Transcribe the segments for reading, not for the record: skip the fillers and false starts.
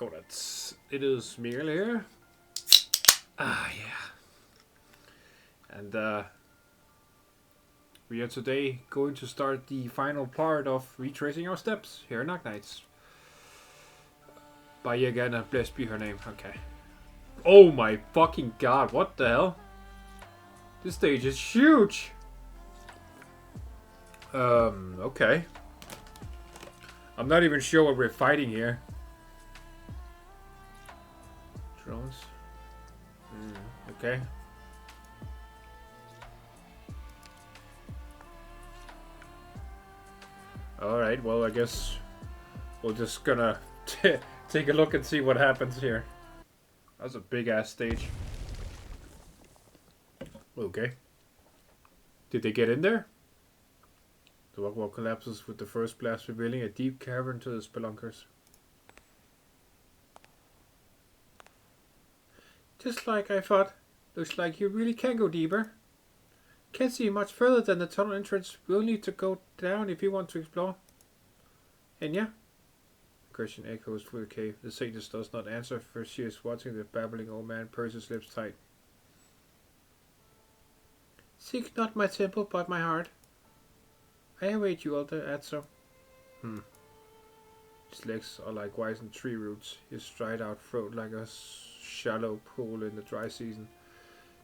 Arknights. It is Mikhail here. Ah, yeah. And we are today going to start the final part of Retracing Our Steps here in Arknights. By again, and blessed be her name. Okay. Oh my fucking god, what the hell? This stage is huge! Okay. I'm not even sure what we're fighting here. Drones. Okay. Alright, well I guess we're just gonna take a look and see what happens here. That's a big ass stage. Okay. Did they get in there? The rock wall collapses with the first blast, revealing a deep cavern to the spelunkers. Just like I thought. Looks like you really can go deeper. Can't see much further than the tunnel entrance. We'll need to go down if you want to explore. And yeah? Question echoes through the cave. The Satanist does not answer, for she is watching the babbling old man purse his lips tight. Seek not my temple, but my heart. I await you, Elder Outtro. His legs are like wizened tree roots. His dried-out throat like a shallow pool in the dry season.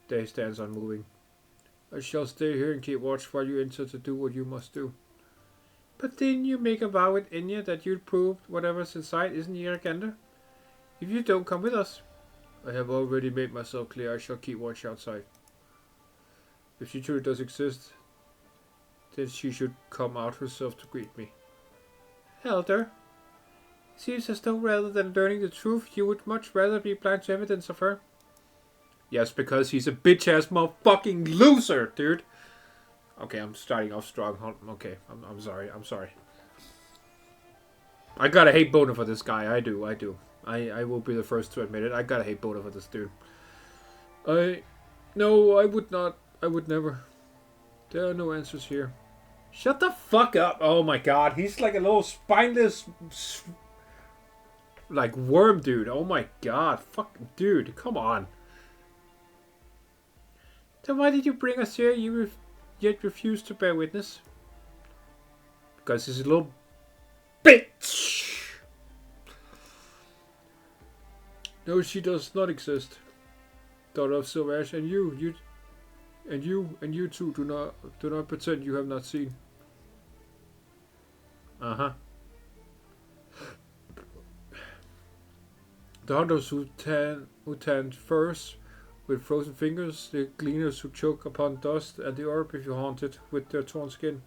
There he stands unmoving. I shall stay here and keep watch while you enter to do what you must do. But didn't you make a vow with Enya that you'd prove whatever's inside isn't your agenda? If you don't come with us. I have already made myself clear. I shall keep watch outside. If she truly does exist, then she should come out herself to greet me. Elder, seems as though rather than learning the truth, you would much rather be blind to evidence of her. Yes, because he's a bitch-ass motherfucking loser, dude. Okay, I'm starting off strong. Okay, I'm sorry. I'm sorry. I gotta hate Boner for this guy. I do. I will be the first to admit it. I gotta hate Boner for this dude. No, I would not. I would never. There are no answers here. Shut the fuck up. Oh my god. He's like a little spineless like worm dude. Oh my god. Fuck dude. Come on. Then why did you bring us here? You yet refuse to bear witness? Because he's a little bitch. No, she does not exist. Daughter of Silvash, and you too do not pretend you have not seen. The hunters who tanned furs with frozen fingers, the gleaners who choke upon dust, and the orb if you haunt it with their torn skin.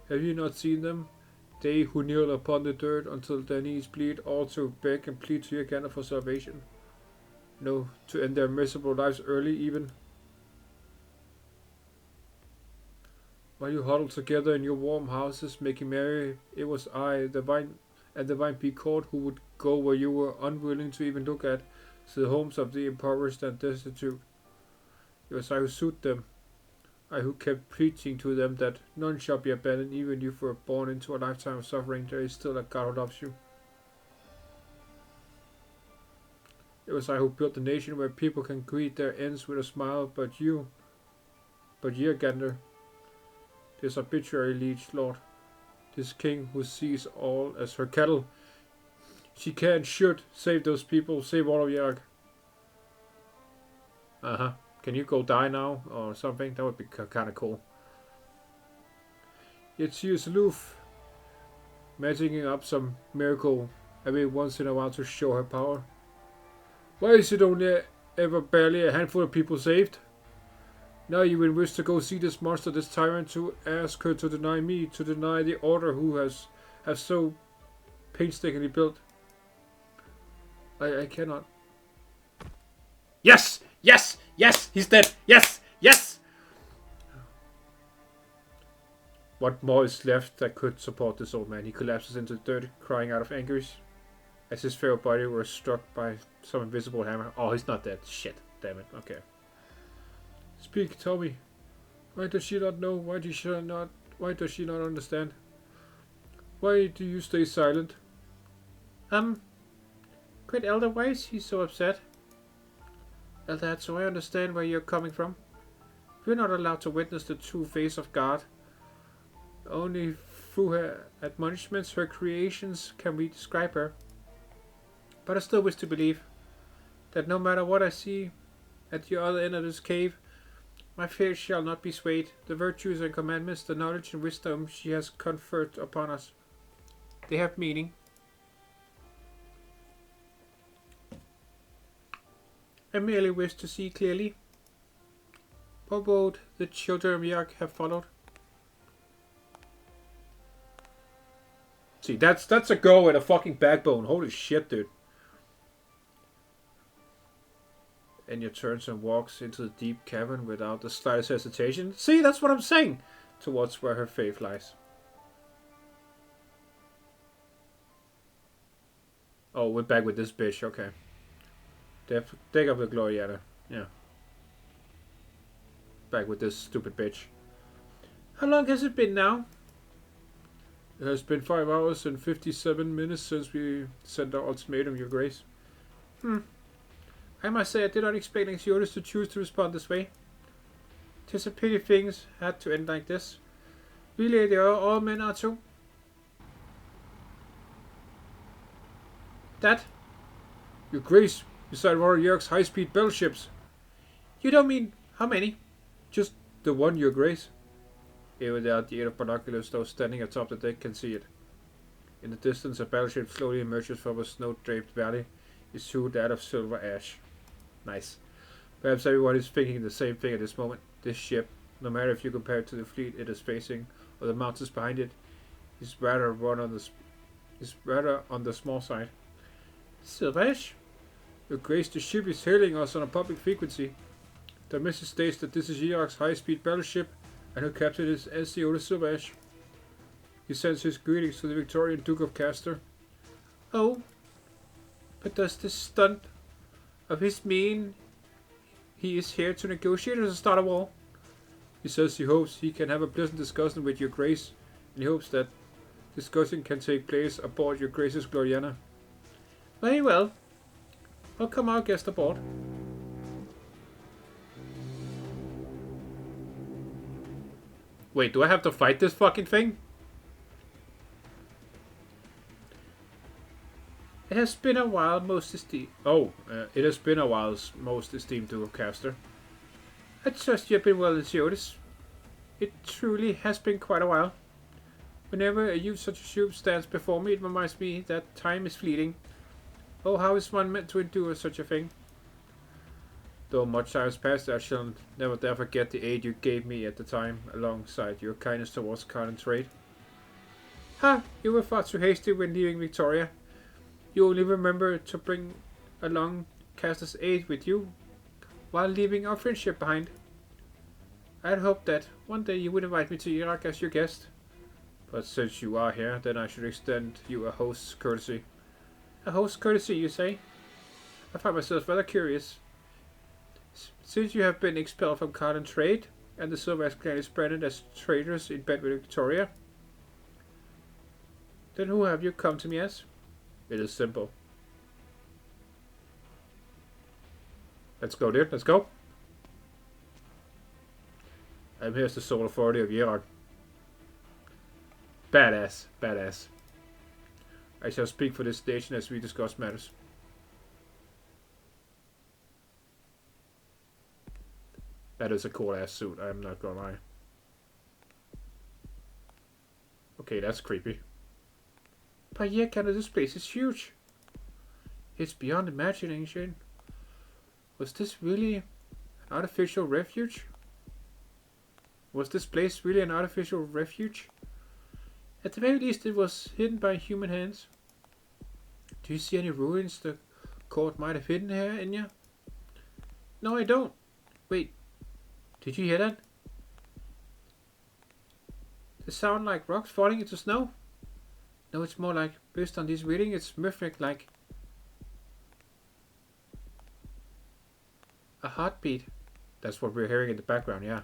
Have you not seen them? They who kneel upon the dirt until their knees bleed, also beg and plead to your Gander for salvation. No, to end their miserable lives early even. While you huddled together in your warm houses, making merry, it was I, the vine bee court, who would go where you were unwilling to even look at, to the homes of the impoverished and destitute. It was I who soothed them, I who kept preaching to them that none shall be abandoned, even if you were born into a lifetime of suffering, there is still a God who loves you. It was I who built a nation where people can greet their ends with a smile, but you, Gander, this arbitrary liege lord, this king who sees all as her cattle, she can and should save those people, save all of Yarg. Can you go die now or something? That would be kind of cool. Yet she is aloof, magiking up some miracle every once in a while to show her power. Why is it only ever barely a handful of people saved? Now you will wish to go see this monster, this tyrant, to ask her to deny me, to deny the order who have so painstakingly built. I cannot. Yes! Yes! Yes! He's dead! Yes! Yes! What more is left that could support this old man? He collapses into the dirt, crying out of anguish, as his frail body was struck by some invisible hammer. Oh, he's not dead. Shit. Damn it. Okay. Speak, tell me. Why does she not know? Why does she not understand? Why do you stay silent? Great Elder, why is he so upset? Eldad, so I understand where you're coming from. We're not allowed to witness the true face of God. Only through her admonishments, her creations, can we describe her. But I still wish to believe that no matter what I see at the other end of this cave, my faith shall not be swayed. The virtues and commandments, the knowledge and wisdom she has conferred upon us, they have meaning. I merely wish to see clearly. What would the children of Yark have followed? See, that's a girl with a fucking backbone. Holy shit, dude. Enya turns and walks into the deep cavern without the slightest hesitation. See, that's what I'm saying. Towards where her faith lies. Oh, we're back with this bitch. Okay. Take up the Gloriana. Yeah. Back with this stupid bitch. How long has it been now? It has been 5 hours and 57 minutes since we sent our ultimatum, Your Grace. I must say I did not expect Anxiotis to choose to respond this way. 'Tis a pity things had to end like this. Really, they are all men are too. That? Your Grace, beside one of York's high-speed battleships. You don't mean how many? Just the one, Your Grace. Even without the aid of binoculars, those standing atop the deck can see it. In the distance, a battleship slowly emerges from a snow-draped valley, its hued out of silver ash. Nice. Perhaps everyone is thinking the same thing at this moment. This ship, no matter if you compare it to the fleet it is facing or the mountains behind it, is rather on the small side. Silver ash? Your Grace, the ship is hailing us on a public frequency. The message states that this is Yark's high-speed battleship, and her captain is Anxiotis Silverash. He sends his greetings to the Victorian Duke of Castor. Oh, but does this stunt of his mean he is here to negotiate or to start a war? He says he hopes he can have a pleasant discussion with Your Grace, and he hopes that discussion can take place aboard Your Grace's Gloriana. Very well. Welcome our guest aboard. Wait, do I have to fight this fucking thing? It has been a while, most esteemed. It has been a while, most esteemed Duke of Castor. I trust you have been well Anxiotis. It truly has been quite a while. Whenever a youth such a ship stands before me, it reminds me that time is fleeting. Oh, how is one meant to endure such a thing? Though much time has passed, I shall never dare forget the aid you gave me at the time, alongside your kindness towards CoD and trade. Ha! You were far too hasty when leaving Victoria. You only remember to bring along Castor's aid with you, while leaving our friendship behind. I had hoped that one day you would invite me to Iraq as your guest. But since you are here, then I should extend you a host's courtesy. A host's courtesy, you say? I find myself rather curious. Since you have been expelled from CoD and trade, and the Silverash clan is branded as traitors in bed with Victoria, then who have you come to me as? It is simple. Let's go, dude. Let's go. I'm here as the sole authority of Yerard. Badass. Badass. I shall speak for this nation as we discuss matters. That is a cool ass suit, I'm not gonna lie. Okay, that's creepy. But yeah, this place is huge. It's beyond imagination. Was this really an artificial refuge? Was this place really an artificial refuge? At the very least, it was hidden by human hands. Do you see any ruins the court might have hidden here, Enya? No, I don't. Wait. Did you hear that? They sound like rocks falling into snow? No, it's more like, based on this reading, it's rhythmic like a heartbeat. That's what we're hearing in the background, yeah.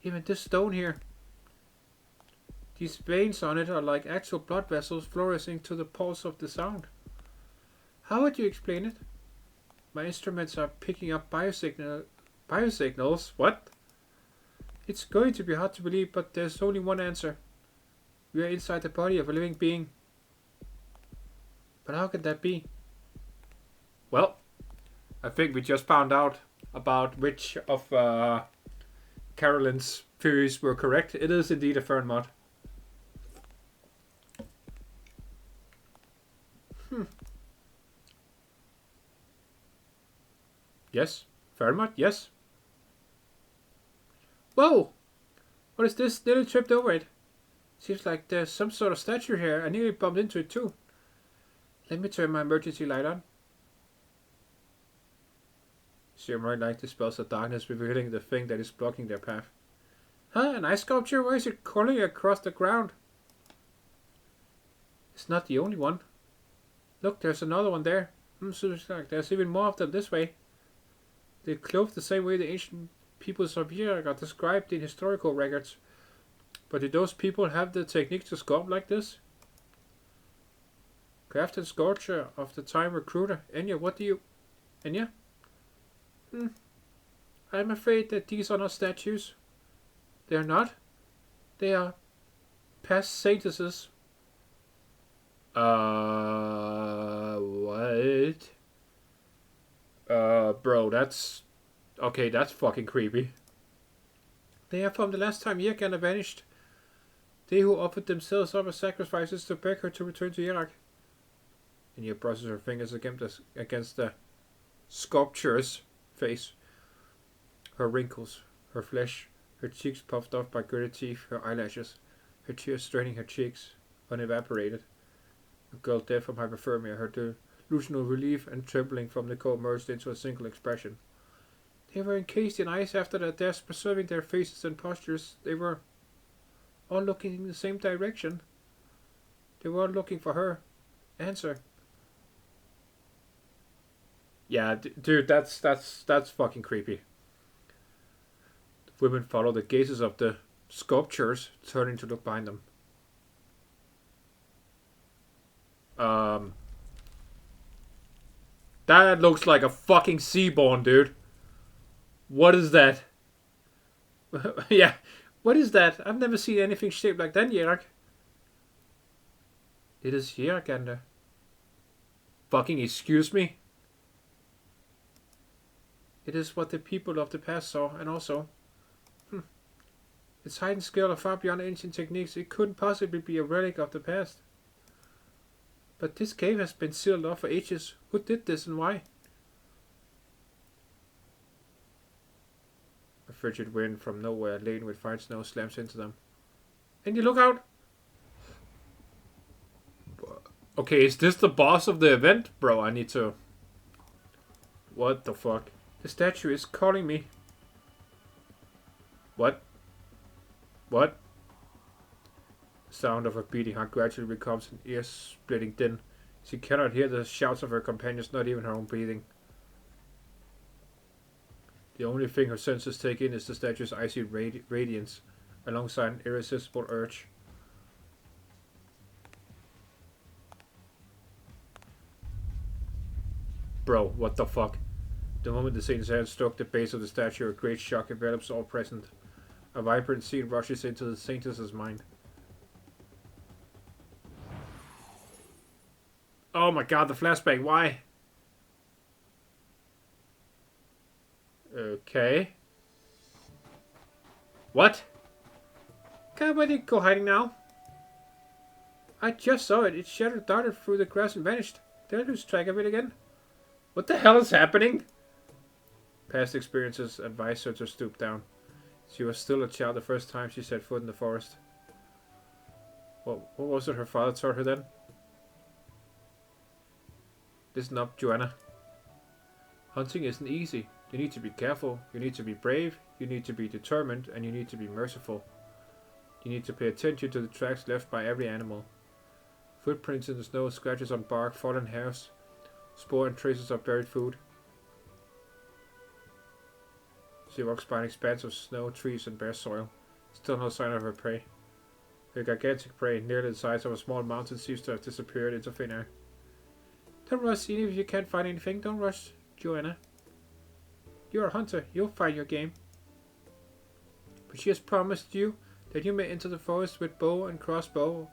Even this stone here. These veins on it are like actual blood vessels fluorescing to the pulse of the sound. How would you explain it? My instruments are picking up biosignals? What? It's going to be hard to believe, but there's only one answer. We are inside the body of a living being. But how can that be? Well, I think we just found out about which of Carolyn's theories were correct. It is indeed a fern mod. Yes, fern mod, yes. Whoa! What is this? Nearly tripped over it. Seems like there's some sort of statue here. I nearly bumped into it too. Let me turn my emergency light on. Samurai light dispels the darkness, revealing the thing that is blocking their path. Huh? An ice sculpture? Why is it crawling across the ground? It's not the only one. Look, there's another one there. Seems like there's even more of them this way. They clothed the same way the ancient peoples of Iraq are described in historical records. But did those people have the technique to sculpt like this? Crafted sculpture of the time recruiter. Enya, what do you... Enya? I'm afraid that these are not statues. They are not. They are past saintesses. What? Bro, that's... Okay, that's fucking creepy. They are from the last time Yrganda vanished. They who offered themselves up as sacrifices to beg her to return to Iraq. And you brushes her fingers against the sculpture's face. Her wrinkles, her flesh, her cheeks puffed off by gritted teeth, her eyelashes, her tears straining her cheeks, unevaporated. A girl dead from hypothermia, her delusional relief and trembling from the cold merged into a single expression. They were encased in ice after their deaths, preserving their faces and postures. They were all looking in the same direction. They were all looking for her. Answer. Yeah, dude, that's fucking creepy. The women follow the gazes of the sculptures, turning to look behind them. That looks like a fucking seaborn, dude. What is that? Yeah, what is that? I've never seen anything shaped like that in Iraq. It is Yrganda. Fucking excuse me? It is what the people of the past saw, and also... Its height and scale are far beyond ancient techniques. It couldn't possibly be a relic of the past. But this cave has been sealed off for ages. Who did this and why? A frigid wind from nowhere, laden with fine snow, slams into them. And you look out! Okay, is this the boss of the event? Bro, I need to... What the fuck? The statue is calling me. What? What? The sound of her beating heart gradually becomes an ear-splitting din. She cannot hear the shouts of her companions, not even her own breathing. The only thing her senses take in is the statue's icy radiance, alongside an irresistible urge. Bro, what the fuck? The moment the saint's hand struck the base of the statue, a great shock envelops all present. A vibrant scene rushes into the saintess's mind. Oh my god, the flashback, why? Okay. What? God, where did it go hiding now? I just saw it. Its shadow darted through the grass and vanished. Did I lose track of it again? What the hell is happening? Past experiences advised her to stoop down. She was still a child the first time she set foot in the forest. What was it her father taught her then? Listen up, Joanna. Hunting isn't easy. You need to be careful, you need to be brave, you need to be determined, and you need to be merciful. You need to pay attention to the tracks left by every animal. Footprints in the snow, scratches on bark, fallen hairs, spoor and traces of buried food. She walks by an expanse of snow, trees, and bare soil. Still no sign of her prey. Her gigantic prey, nearly the size of a small mountain, seems to have disappeared into thin air. Don't rush, even if you can't find anything. Don't rush, Joanna. You're a hunter. You'll find your game. But she has promised you that you may enter the forest with bow and crossbow,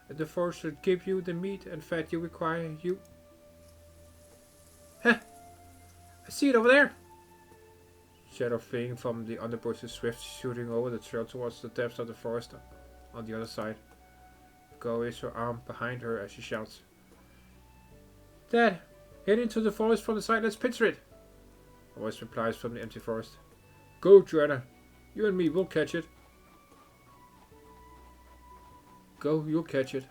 and the forest shall give you the meat and fat you require. You... Heh! I see it over there! Shadow fleeing from the underbrush is swift, shooting over the trail towards the depths of the forest on the other side. Go raise her arm behind her as she shouts. Dad! Head into the forest from the side, let's picture it! A voice replies from the empty forest. Go, Joanna! You and me will catch it. Go, you'll catch it.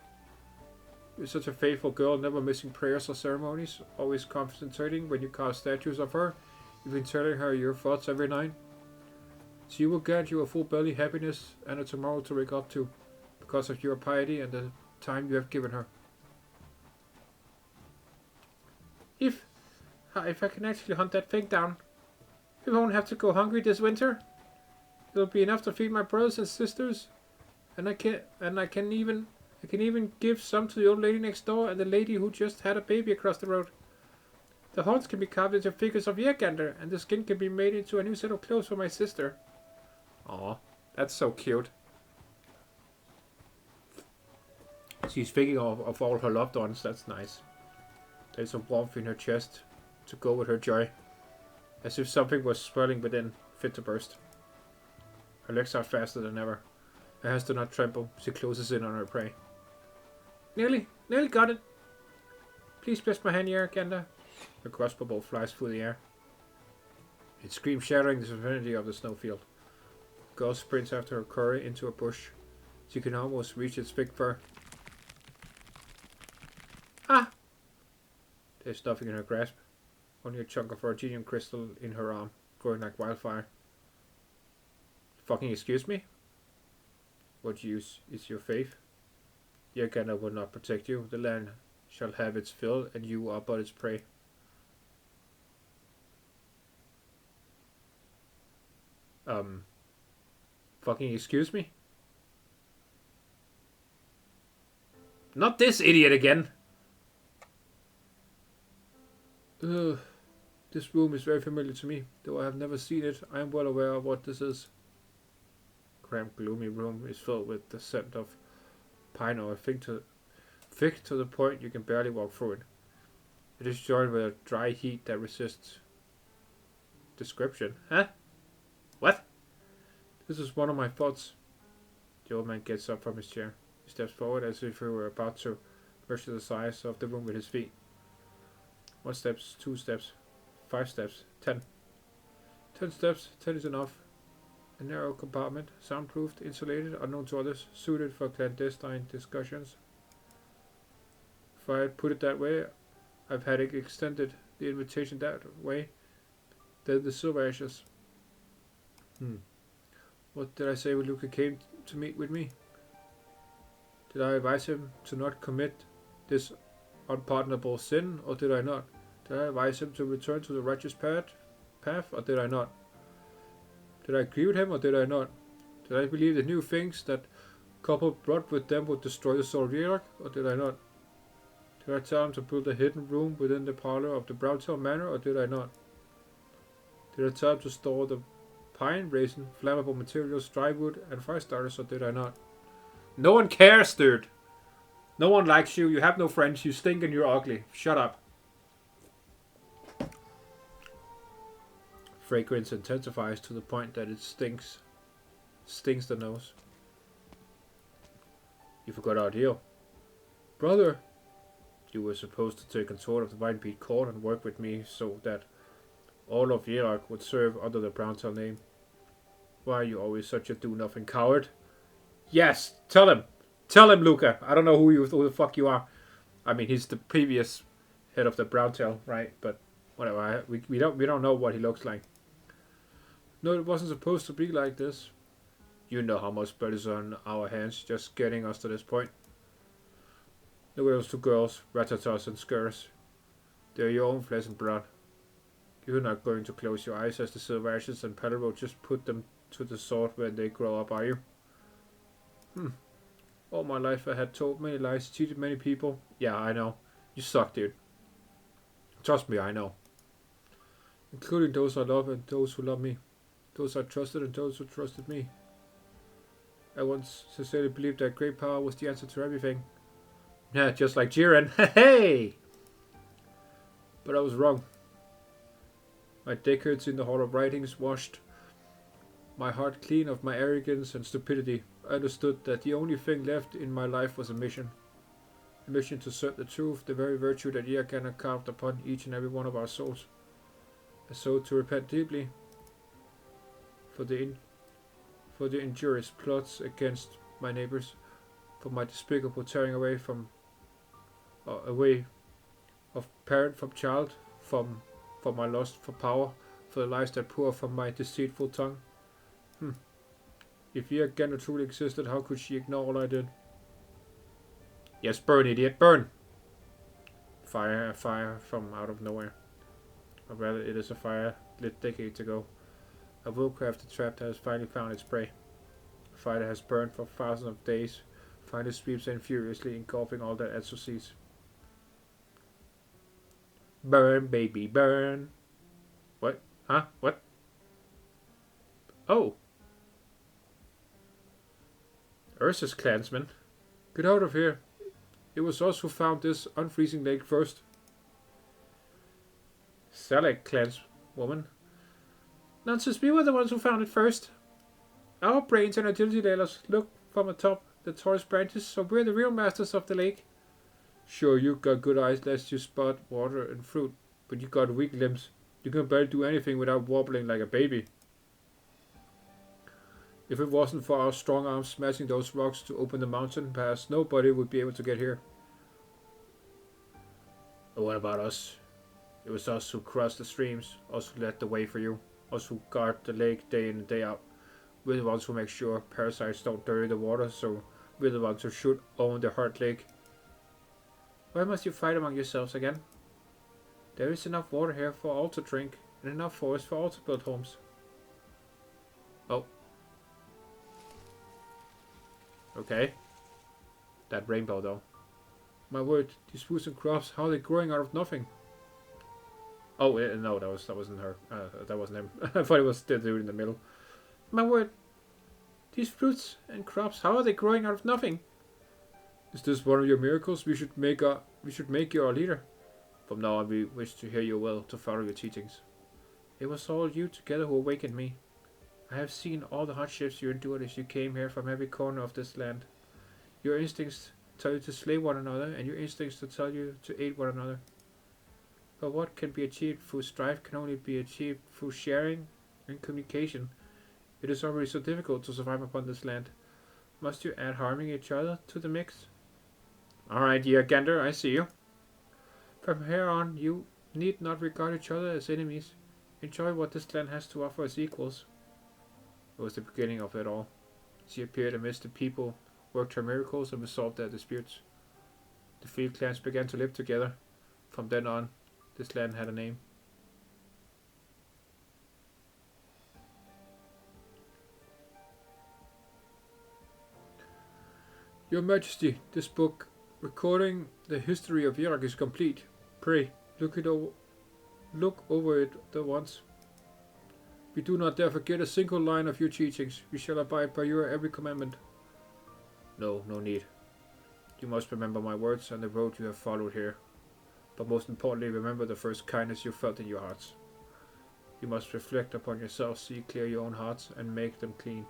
You're such a faithful girl, never missing prayers or ceremonies, always concentrating when you carve statues of her, even telling her your thoughts every night. She will grant you a full belly happiness and a tomorrow to wake up to, because of your piety and the time you have given her. If I can actually hunt that thing down, we won't have to go hungry this winter. It'll be enough to feed my brothers and sisters, and I can even give some to the old lady next door and the lady who just had a baby across the road. The horns can be carved into figures of Yergander, and the skin can be made into a new set of clothes for my sister. Aw, that's so cute. She's thinking of all her loved ones, that's nice. There's a warmth in her chest to go with her joy, as if something was swelling within, fit to burst. Her legs are faster than ever. Her hands do not tremble. She closes in on her prey. Nearly got it. Please bless my hand here, Yergander. Her crossbow bolt flies through the air. It screams, shattering the serenity of the snowfield. The girl sprints after her quarry into a bush. She can almost reach its thick fur. Ah! There's nothing in her grasp. Only a chunk of Argenium crystal in her arm, growing like wildfire. Fucking excuse me? What use is your faith? Yergander will not protect you. The land shall have its fill, and you are but its prey. Fucking excuse me? Not this idiot again! This room is very familiar to me, though I have never seen it. I am well aware of what this is. Cramped, gloomy room is filled with the scent of pine oil, thick to the point you can barely walk through it. It is joined with a dry heat that resists description. Huh? What? This is one of my thoughts. The old man gets up from his chair. He steps forward as if he were about to measure the size of the room with his feet. 1 step, 2 steps, 5 steps, 10. 10 steps, 10 is enough. A narrow compartment, soundproofed, insulated, unknown to others, suited for clandestine discussions. If I had put it that way, I've had extended the invitation that way. Then the silver ashes. What did I say when Luca came to meet with me? Did I advise him to not commit this unpardonable sin, or did I not? Did I advise him to return to the righteous path, or did I not? Did I agree with him, or did I not? Did I believe the new things that couple brought with them would destroy the soul of Yerok, or did I not? Did I tell him to build a hidden room within the parlor of the Browntail Manor, or did I not? Did I tell him to store the pine, resin, flammable materials, dry wood, and fire starters, or did I not? No one cares, dude. No one likes you. You have no friends. You stink and you're ugly. Shut up. Fragrance intensifies to the point that it stings the nose. You forgot our deal. Brother, you were supposed to take control of the Vinepeat Court and work with me so that all of Yerok would serve under the Browntail name. Why are you always such a do-nothing coward? Yes, tell him. Tell him, Luca. I don't know who the fuck you are. I mean, he's the previous head of the Browntail, right? But whatever. We don't know what he looks like. No, it wasn't supposed to be like this. You know how much blood is on our hands just getting us to this point. Look at those 2 girls, Ratatas and Skurs. They're your own flesh and blood. You're not going to close your eyes as the Silver Ashes and Paddle just put them to the sword when they grow up, are you? All my life I had told many lies, cheated many people. Yeah, I know. You suck, dude. Trust me, I know. Including those I love and those who love me. Those I trusted and those who trusted me. I once sincerely believed that great power was the answer to everything. Yeah, just like Jiren. Hey! But I was wrong. My decades in the Hall of Writings washed my heart clean of my arrogance and stupidity. I understood that the only thing left in my life was a mission. A mission to serve the truth, the very virtue that Yagana carved upon each and every one of our souls. A soul to repent deeply for the injurious plots against my neighbors, for my despicable tearing away of parent from child, for my lust for power, for the lies that pour from my deceitful tongue. If Yagana truly existed, how could she ignore all I did? Yes, burn, idiot, burn! Fire from out of nowhere. Or rather, it is a fire lit decades ago. A well-crafted trap that has finally found its prey. A fire that has burned for thousands of days, finally sweeps in furiously, engulfing all that Etsu sees. Burn, baby, burn! What? Huh? What? Oh! Ursa's clansmen. Get out of here. It was us who found this unfreezing lake first. Salak clanswoman. Nonsense, we were the ones who found it first. Our brains and agility let us look from atop the tallest branches, so we're the real masters of the lake. Sure, you got good eyes lest you spot water and fruit, but you got weak limbs. You can barely do anything without wobbling like a baby. If it wasn't for our strong arms smashing those rocks to open the mountain pass, nobody would be able to get here. But what about us? It was us who crossed the streams, us who led the way for you, us who guard the lake day in and day out. We're the ones who make sure parasites don't dirty the water, so we're the ones who should own the Heart Lake. Why must you fight among yourselves again? There is enough water here for all to drink, and enough forest for all to build homes. Oh. Okay. That rainbow though. My word, these foods and crops, how are they growing out of nothing? Oh, no, that wasn't her. That wasn't him. I thought it was the dude in the middle. My word, these fruits and crops, how are they growing out of nothing? Is this one of your miracles? We should make you our leader. From now on, we wish to hear your will, to follow your teachings. It was all you together who awakened me. I have seen all the hardships you endured as you came here from every corner of this land. Your instincts tell you to slay one another, and your instincts to tell you to aid one another. But what can be achieved through strife can only be achieved through sharing and communication. It is already so difficult to survive upon this land. Must you add harming each other to the mix? Alright, Gander, I see you. From here on, you need not regard each other as enemies. Enjoy what this land has to offer as equals. It was the beginning of it all. She appeared amidst the people, worked her miracles, and resolved their disputes. The three clans began to live together. From then on, this land had a name. Your Majesty, this book recording the history of Iraq is complete. Pray, look over it at once. We do not dare forget a single line of your teachings. We shall abide by your every commandment. No need. You must remember my words and the road you have followed here. But most importantly, remember the first kindness you felt in your hearts. You must reflect upon yourselves, see clear your own hearts, and make them clean.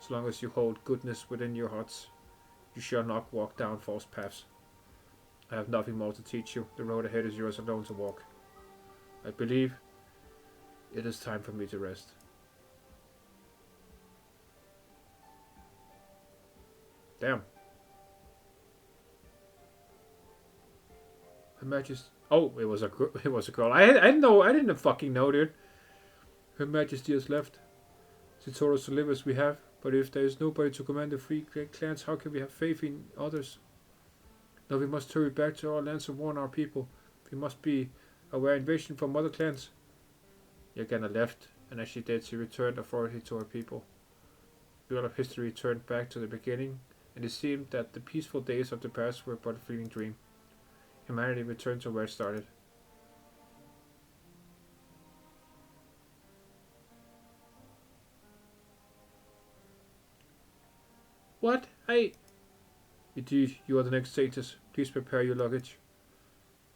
As long as you hold goodness within your hearts, you shall not walk down false paths. I have nothing more to teach you. The road ahead is yours alone to walk. I believe it is time for me to rest. Damn. Her Majesty. Oh, it was a girl. I didn't fucking know, dude. Her Majesty has left. She told us to live as we have, but if there is nobody to command the three great clans, how can we have faith in others? Now we must hurry back to our lands and warn our people. We must be aware invasion from other clans. Yagana left, and as she did, she returned authority to her people. The wheel of history turned back to the beginning, and it seemed that the peaceful days of the past were but a fleeting dream. Humanity returned to where it started. What? Indeed, you are the next Satyrs. Please prepare your luggage.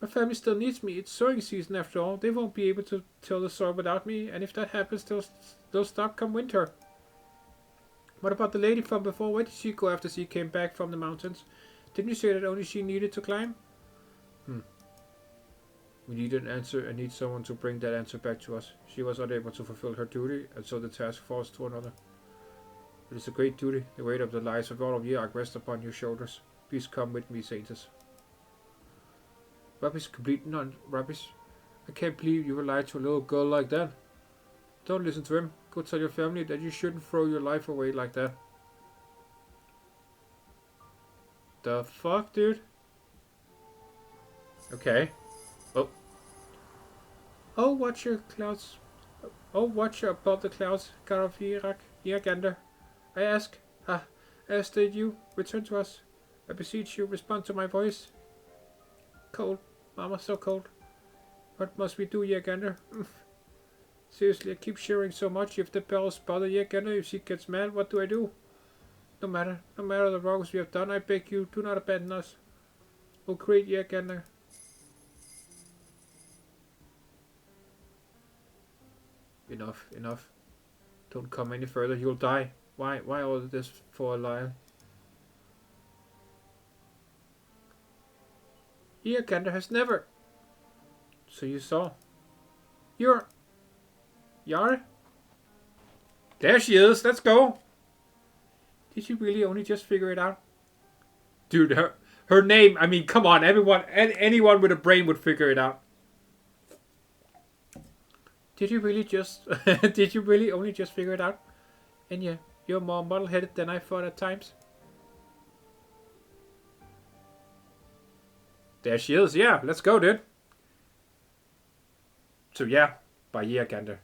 My family still needs me. It's sowing season after all. They won't be able to till the soil without me, and if that happens, they'll stop come winter. What about the lady from before? Where did she go after she came back from the mountains? Didn't you say that only she needed to climb? We need an answer and need someone to bring that answer back to us. She was unable to fulfill her duty, and so the task falls to another. It is a great duty. The weight of the lives of all of you rests upon your shoulders. Please come with me, Saints. Rubbish, complete non-rubbish. I can't believe you would lie to a little girl like that. Don't listen to him. Go tell your family that you shouldn't throw your life away like that. The fuck, dude? Okay. Oh. Oh, watch your clouds. Oh, watch above the clouds. God of Iragander. I ask that you return to us. I beseech you, respond to my voice. Cold. Mama, so cold. What must we do, Iragander? Seriously, I keep shivering so much. If the bells bother Iragander, if she gets mad, what do I do? No matter the wrongs we have done, I beg you, do not abandon us. Oh, great Iragander. Enough. Don't come any further, you'll die. Why all of this for a lie? Iragander has never. So you saw. You're. Yara? There she is, let's go. Did you really only just figure it out? Dude, her name, I mean, come on, anyone with a brain would figure it out. Did you really only just figure it out? And yeah, you're more muddle-headed than I thought at times. There she is, yeah, let's go, dude. So yeah, by Iragander.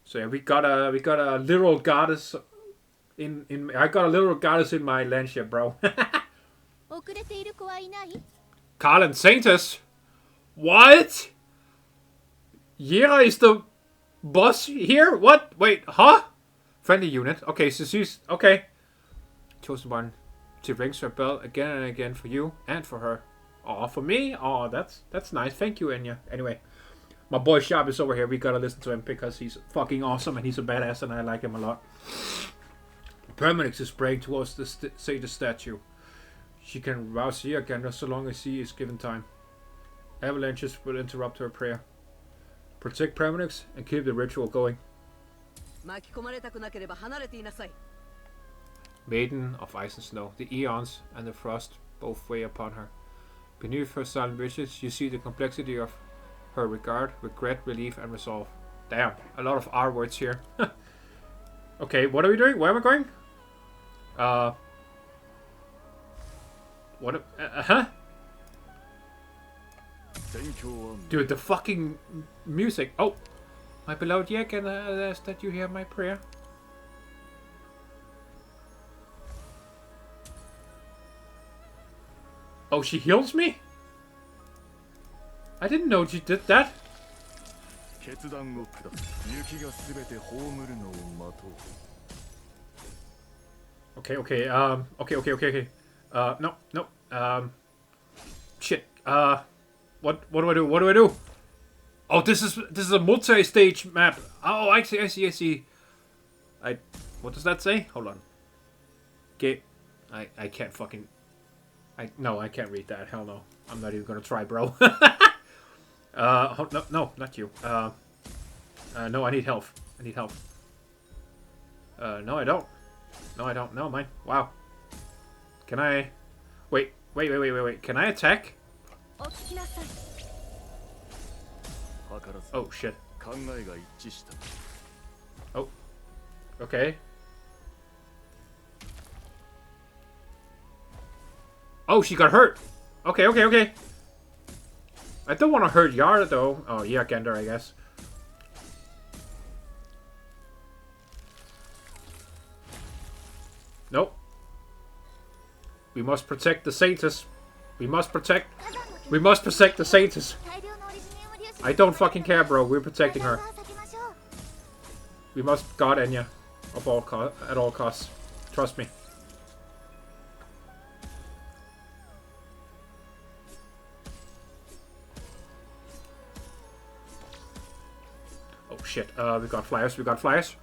So yeah, we got a literal goddess I got a literal goddess in my landship, bro. Carl and Saintus? What? Yera is the boss here? What? Wait, huh? Friendly unit. Okay, so she's... Okay. Chosen one. She rings her bell again and again for you and for her. Aw, for me? Aw, that's nice. Thank you, Enya. Anyway, my boy Sharp is over here. We gotta listen to him because he's fucking awesome and he's a badass and I like him a lot. Permanix is praying towards the Satyr statue. She can rouse Iragander so long as she is given time. Avalanches will interrupt her prayer. Protect Permanix and keep the ritual going. Maiden of ice and snow, the eons and the frost both weigh upon her. Beneath her silent wishes, you see the complexity of her regard, regret, relief, and resolve. Damn, a lot of R words here. Okay, what are we doing? Where am I going? What? Huh? Dude, the fucking music. Oh, my beloved Yak, and I ask that you hear my prayer. Oh, she heals me? I didn't know she did that. Okay. Okay. No. Shit. What do I do? Oh, this is a multi-stage map. Oh, I see. What does that say? Hold on. Okay. I can't fucking... No, I can't read that. Hell no. I'm not even gonna try, bro. No, not you. No, I need health. No, I don't. No, mine. Wow. Can I... Wait. Can I attack? Oh, shit. Oh. Okay. Oh, she got hurt. Okay. I don't want to hurt Yara, though. Oh, yeah, Gander, I guess. Nope. We must protect the Saints. We must protect the Saints. I don't fucking care, bro. We're protecting her. We must guard Enya at all costs. Trust me. Oh shit, we got flyers, we got flyers.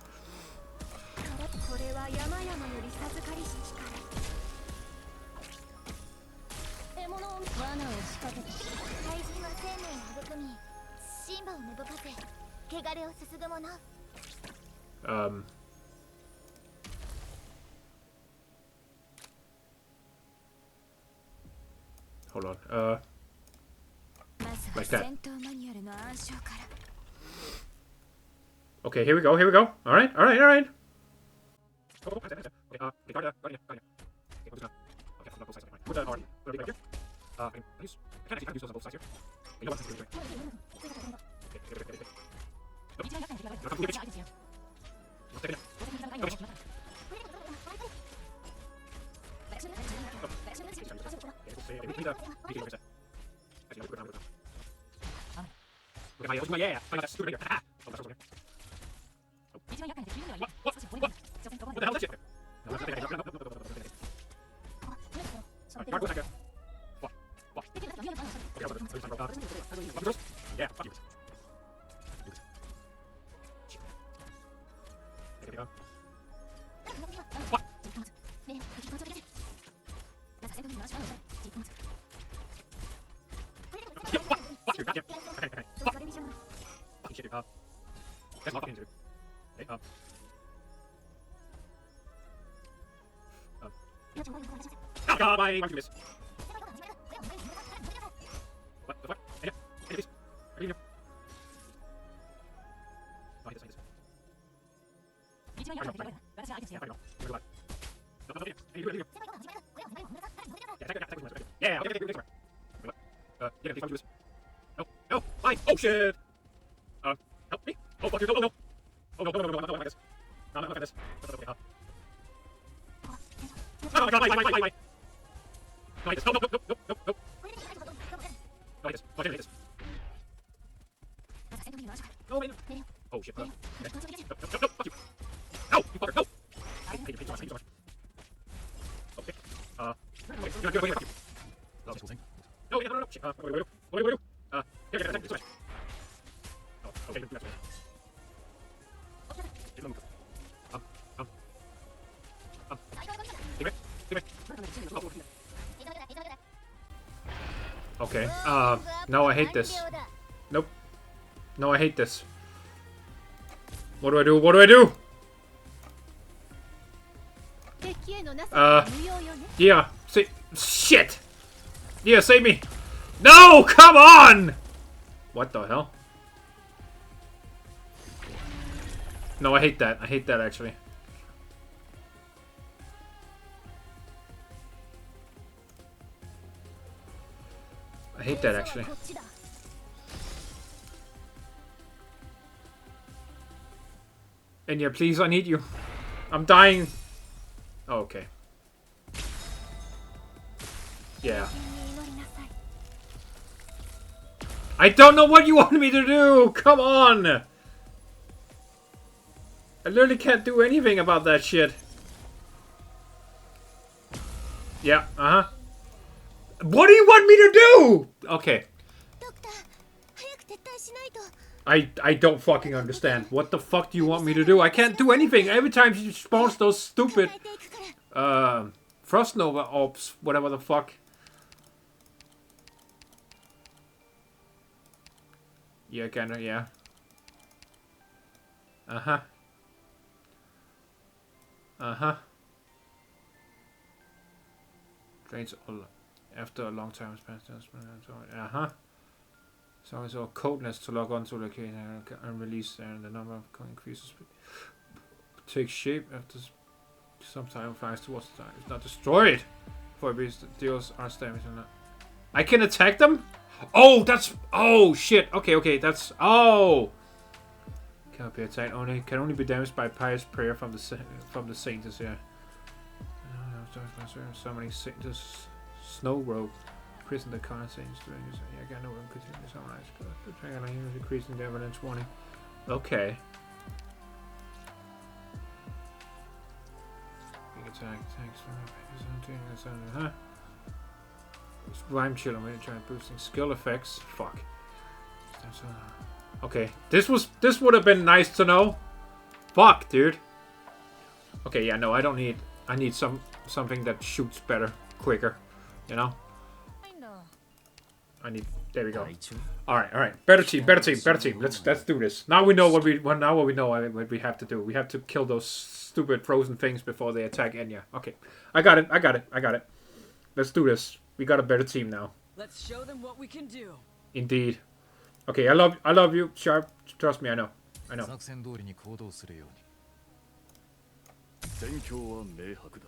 Hold on, like that. Okay, here we go, here we go. Alright, alright, alright. Oh god, why do this? What the fuck? Hey, please. Are you here? Oh, I hit this. Yeah, okay, yeah, please, this. No, no, why? Oh shit! Help me! Oh fuck you! No, no, no! Oh no, no, no, no, no, no, like this. No, no, look at this. Okay, oh my god, why? No, like this. No, no, no, no, no, no, no. No, like this. Oh, I didn't hate this. No, man. Oh shit, okay. No, no, no, no, fuck you. No, you fucker, no! I hate you so much, Okay. Okay, you're good. No, this whole thing. No, no, no, no, shit. What do we do? Here, attack this way. Oh, okay, do that. Okay, no, I hate this. Nope. No, I hate this. What do I do? What do I do? Yeah, shit! Yeah, save me! No, come on! What the hell? No, I hate that. I hate that, actually. I hate that, actually. And yeah, please, I need you. I'm dying. Oh, okay. Yeah. I don't know what you want me to do! Come on! I literally can't do anything about that shit. Yeah, uh-huh. What do you want me to do? Okay. I don't fucking understand. What the fuck do you want me to do? I can't do anything. Every time she spawns those stupid Frost Nova orbs, whatever the fuck. Yeah, kinda, yeah. Uh-huh. Uh-huh. Drains all after a long time has passed. Uh-huh. So it's all coldness to log on to location and release and the number of increases takes shape after some time flies towards the time. It's not destroyed before it deals arch damage or not. I can attack them? Oh, that's... Oh, shit. Okay, okay, that's... Oh! Cannot be attacked. Can only be damaged by pious prayer from the saints here. Summoning saints. Snow rope. Prison the con saints. Yeah, I got no room. Continue to summarize. Increasing the evidence warning. Okay. Big attack. Thanks for huh? Rhyme chill. I'm going to try boosting skill effects. Fuck. Okay, this would have been nice to know. Fuck, dude. Okay, yeah, no, I don't need. I need something that shoots better, quicker. You know. I need. There we go. All right. Better team. Let's do this. Now we know what we what we have to do. We have to kill those stupid frozen things before they attack Enya. Okay, I got it. Let's do this. We got a better team now. Let's show them what we can do. Indeed. Okay, I love you, Sharp. Trust me, I know. 作戦通りに行動するように。戦況は明白だ。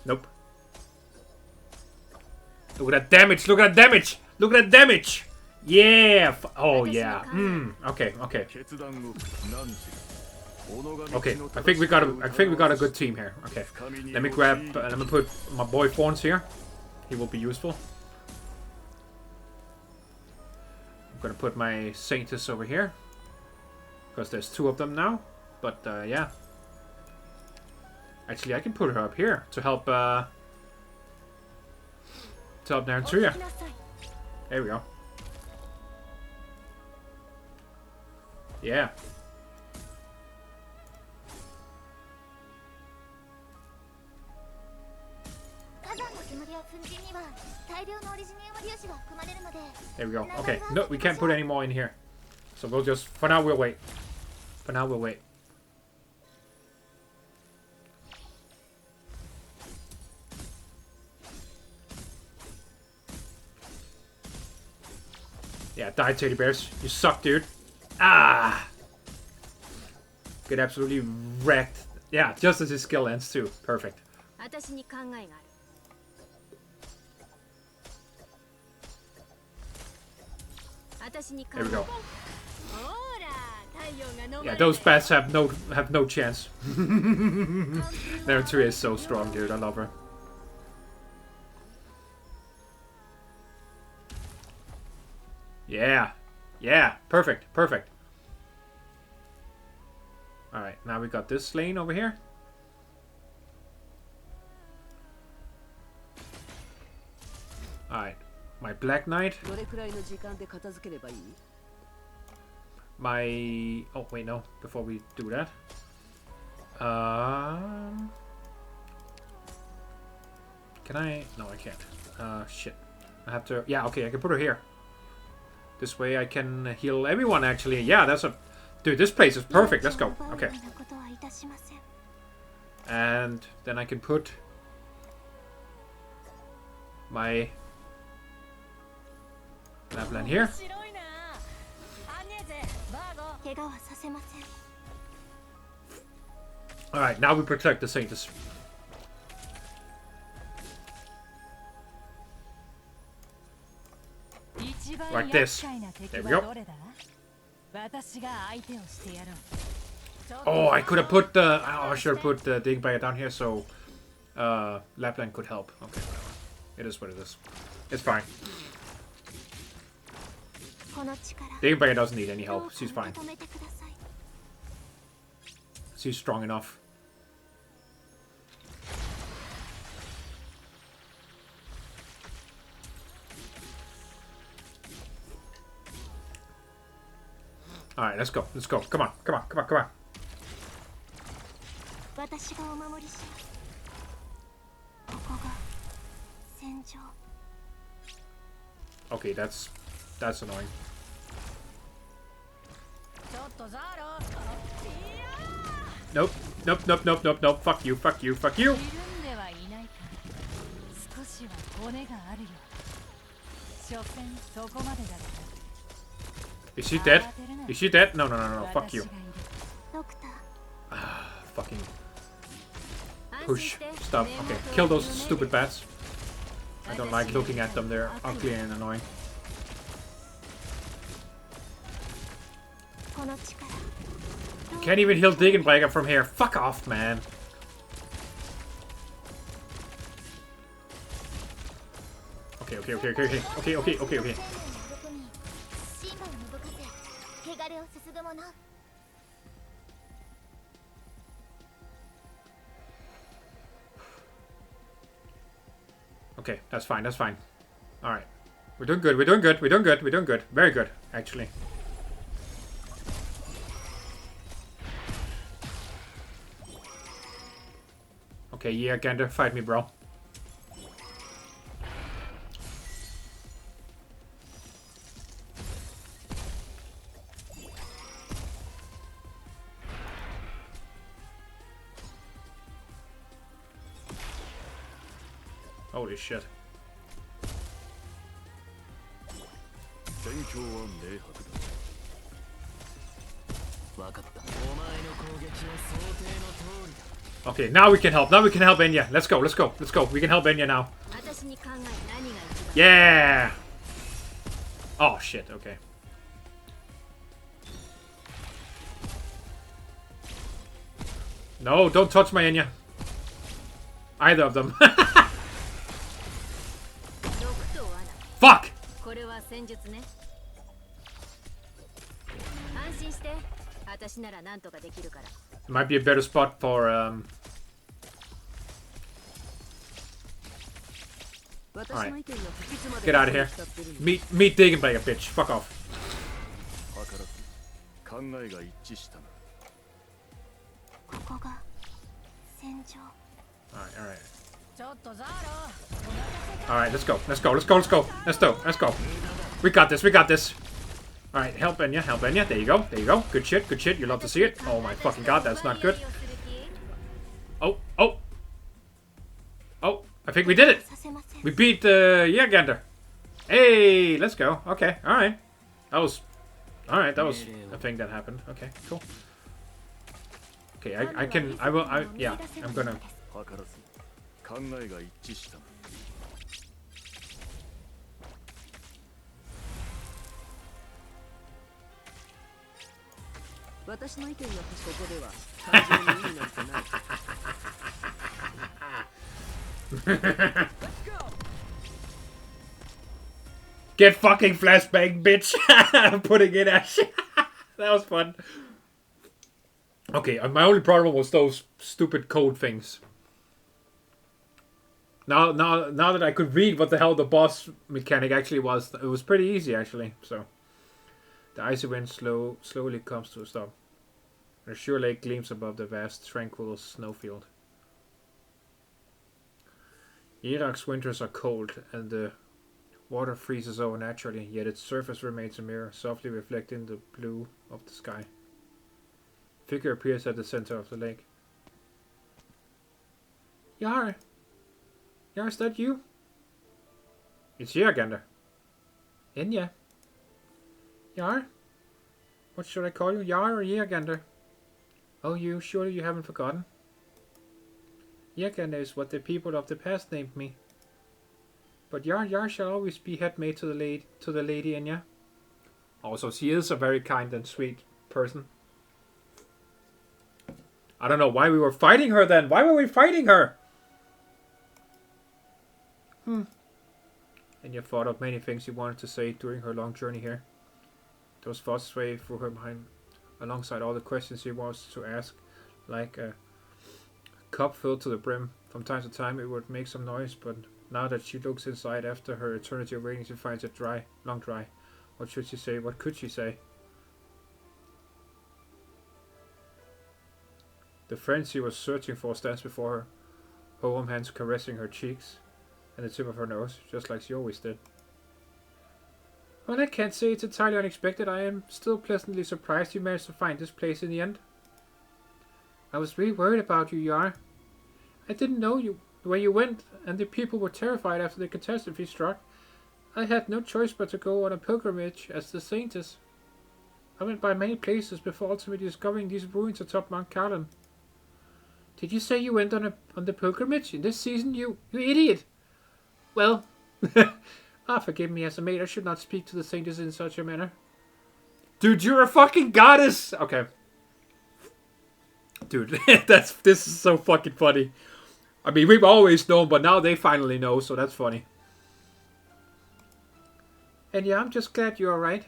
Nope. Look at that damage! Look at that damage! Look at that damage! Yeah! Oh yeah. Okay. Okay. I think we got a good team here. Okay. Let me put my boy Fawns here. He will be useful. I'm gonna put my Saintus over here. Because there's 2 of them now. But yeah. Actually, I can put her up here to help Narantria. There we go. Yeah. There we go. Okay. No, we can't put any more in here. So we'll just... For now, we'll wait. Yeah, die, teddy bears. You suck, dude. Ah! Get absolutely wrecked. Yeah, just as his skill ends, too. Perfect. There we go. Yeah, those bats have no chance. Narantria is so strong, dude. I love her. Yeah, perfect. Alright, now we got this lane over here. Alright, my Black Knight. My... Oh, wait, no. Before we do that. Can I... No, I can't. Shit. I have to... Yeah, okay, I can put her here. This way I can heal everyone, actually. Yeah, that's a... Dude, this place is perfect. Let's go. Okay. And then I can put... my... Lapland here. Alright, now we protect the Saints. Like this. There we go. Oh, I could have put the... Oh, I should have put the Diggbagger down here so Lapland could help. Okay, whatever. It is what it is. It's fine. Diggbagger doesn't need any help. She's fine. She's strong enough. Alright, let's go. Let's go. Come on. Okay, that's annoying. Nope. Fuck you. Is she dead? No. Fuck you. Fucking push stuff. Okay, kill those stupid bats. I don't like looking at them. They're ugly and annoying. You can't even heal Diggbagger from here. Fuck off, man. Okay, okay, okay, okay, okay, okay, okay, okay. Okay, that's fine, that's fine. Alright. We're doing good, we're doing good, we're doing good, we're doing good. Very good, actually. Okay, yeah, Gander, fight me, bro. Holy shit. Okay, now we can help. Now we can help Enya. Let's go, let's go, let's go. We can help Enya now. Yeah! Oh shit, okay. No, don't touch my Enya. Either of them. Fuck! It might be a better spot for Alright. Get out of here. Meet Dig and Blade, bitch. Fuck off. Alright, alright. Alright, let's go. Let's go. Let's go. Let's go. Let's go. Let's go. We got this. We got this. Alright, help Enya. Help Enya. There you go. There you go. Good shit. Good shit. You love to see it. Oh my fucking god, that's not good. Oh. Oh. Oh. I think we did it. We beat Gander. Hey, let's go. Okay. Alright. That was... Alright, that was a thing that happened. Okay, cool. Okay, I can... I will... yeah, I'm gonna... Get fucking flashbang, bitch! I'm putting in Ash. That was fun. Okay, my only problem was those stupid code things. Now that I could read what the hell the boss mechanic actually was, it was pretty easy actually. So the icy wind slowly comes to a stop. A sure lake gleams above the vast, tranquil snowfield. Iraq's winters are cold, and the water freezes over naturally, yet its surface remains a mirror, softly reflecting the blue of the sky. A figure appears at the center of the lake. Yar! Yar, is that you? It's Gander. Enya. Yar? What should I call you? Yar or Gander? Oh, you, surely you haven't forgotten? Gander is what the people of the past named me. But Yar shall always be headmaid to the lady Enya. Also, she is a very kind and sweet person. I don't know why we were fighting her then. Why were we fighting her? Enya thought of many things she wanted to say during her long journey here. Those thoughts swayed through her mind alongside all the questions she wants to ask, like a cup filled to the brim. From time to time it would make some noise, but now that she looks inside after her eternity of waiting, she finds it dry, long dry. What should she say? What could she say? The friend she was searching for stands before her, her warm hands caressing her cheeks and the tip of her nose, just like she always did. Well, I can't say it's entirely unexpected. I am still pleasantly surprised you managed to find this place in the end. I was really worried about you, Yar. I didn't know where you went, and the people were terrified after the catastrophe struck. I had no choice but to go on a pilgrimage as the saintess. I went by many places before ultimately discovering these ruins atop Mount Carlin. Did you say you went on the pilgrimage in this season, you idiot? Well... forgive me, as a maid, I should not speak to the saintess in such a manner. Dude, you're a fucking goddess! Okay. Dude, this is so fucking funny. I mean, we've always known, but now they finally know, so that's funny. And yeah, I'm just glad you're alright.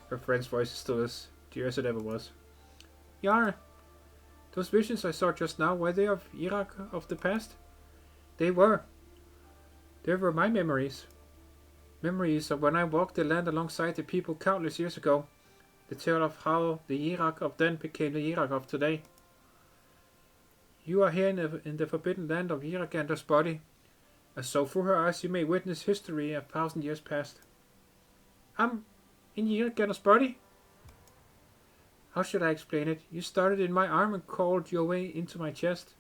Her friend's voice is still as dear as it ever was. Yara, those visions I saw just now, were they of Iraq of the past? They were. They were my memories. Memories of when I walked the land alongside the people countless years ago. The tale of how the Iraq of then became the Iraq of today. You are here in the forbidden land of Iragander's body, and so through her eyes you may witness history 1,000 years past. I'm in Iragander's body? How should I explain it? You started in my arm and crawled your way into my chest.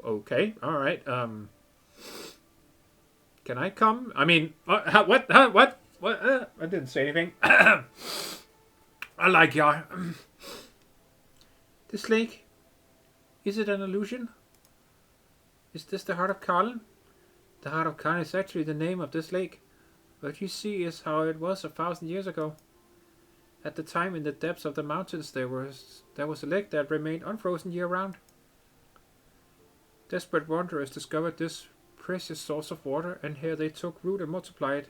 Okay, alright, can I come? I mean, what? I didn't say anything. I like ya. This lake, is it an illusion? Is this the heart of Karlin? The heart of Karlin is actually the name of this lake. What you see is how it was 1,000 years ago. At the time, in the depths of the mountains, there was a lake that remained unfrozen year-round. Desperate wanderers discovered this precious source of water, and here they took root and multiplied.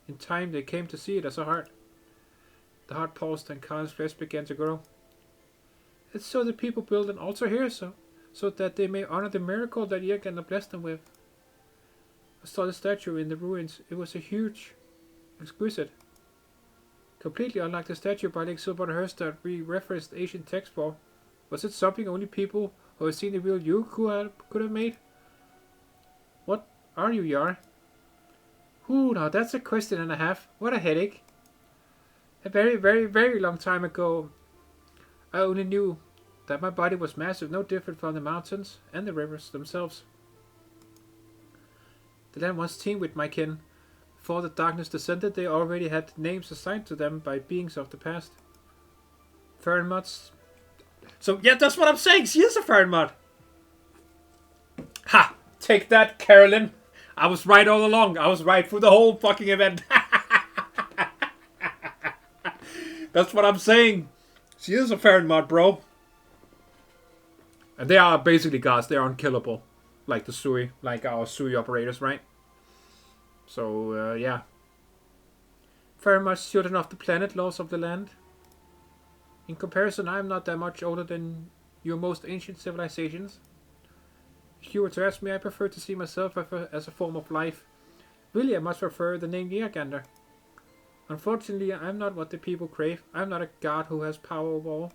In time, they came to see it as a heart. The heart pulsed, and Karlin's flesh began to grow. And so the people built an altar here, so that they may honor the miracle that Yrgander blessed them with. I saw the statue in the ruins. It was a huge, exquisite, completely unlike the statue by Lake Silverhurst that we referenced ancient text for. Was it something only people who had seen the real you could have made? What are you, Yar? Ooh, now that's a question and a half. What a headache. A very, very, very long time ago, I only knew that my body was massive, no different from the mountains and the rivers themselves. The land once teemed with my kin. Before the darkness descended, they already had names assigned to them by beings of the past. Fernmods. So, yeah, that's what I'm saying. She is a Fernmod. Ha! Take that, Carolyn. I was right all along. I was right through the whole fucking event. That's what I'm saying. She is a Fernmod, bro. And they are basically gods. They are unkillable. Like the Sui. Like our Sui operators, right? So, yeah. Fernmods, children of the planet, laws of the land. In comparison, I am not that much older than your most ancient civilizations. If you were to ask me, I prefer to see myself as a form of life. Really, I much prefer the name Yrgander. Unfortunately, I am not what the people crave. I am not a god who has power over all.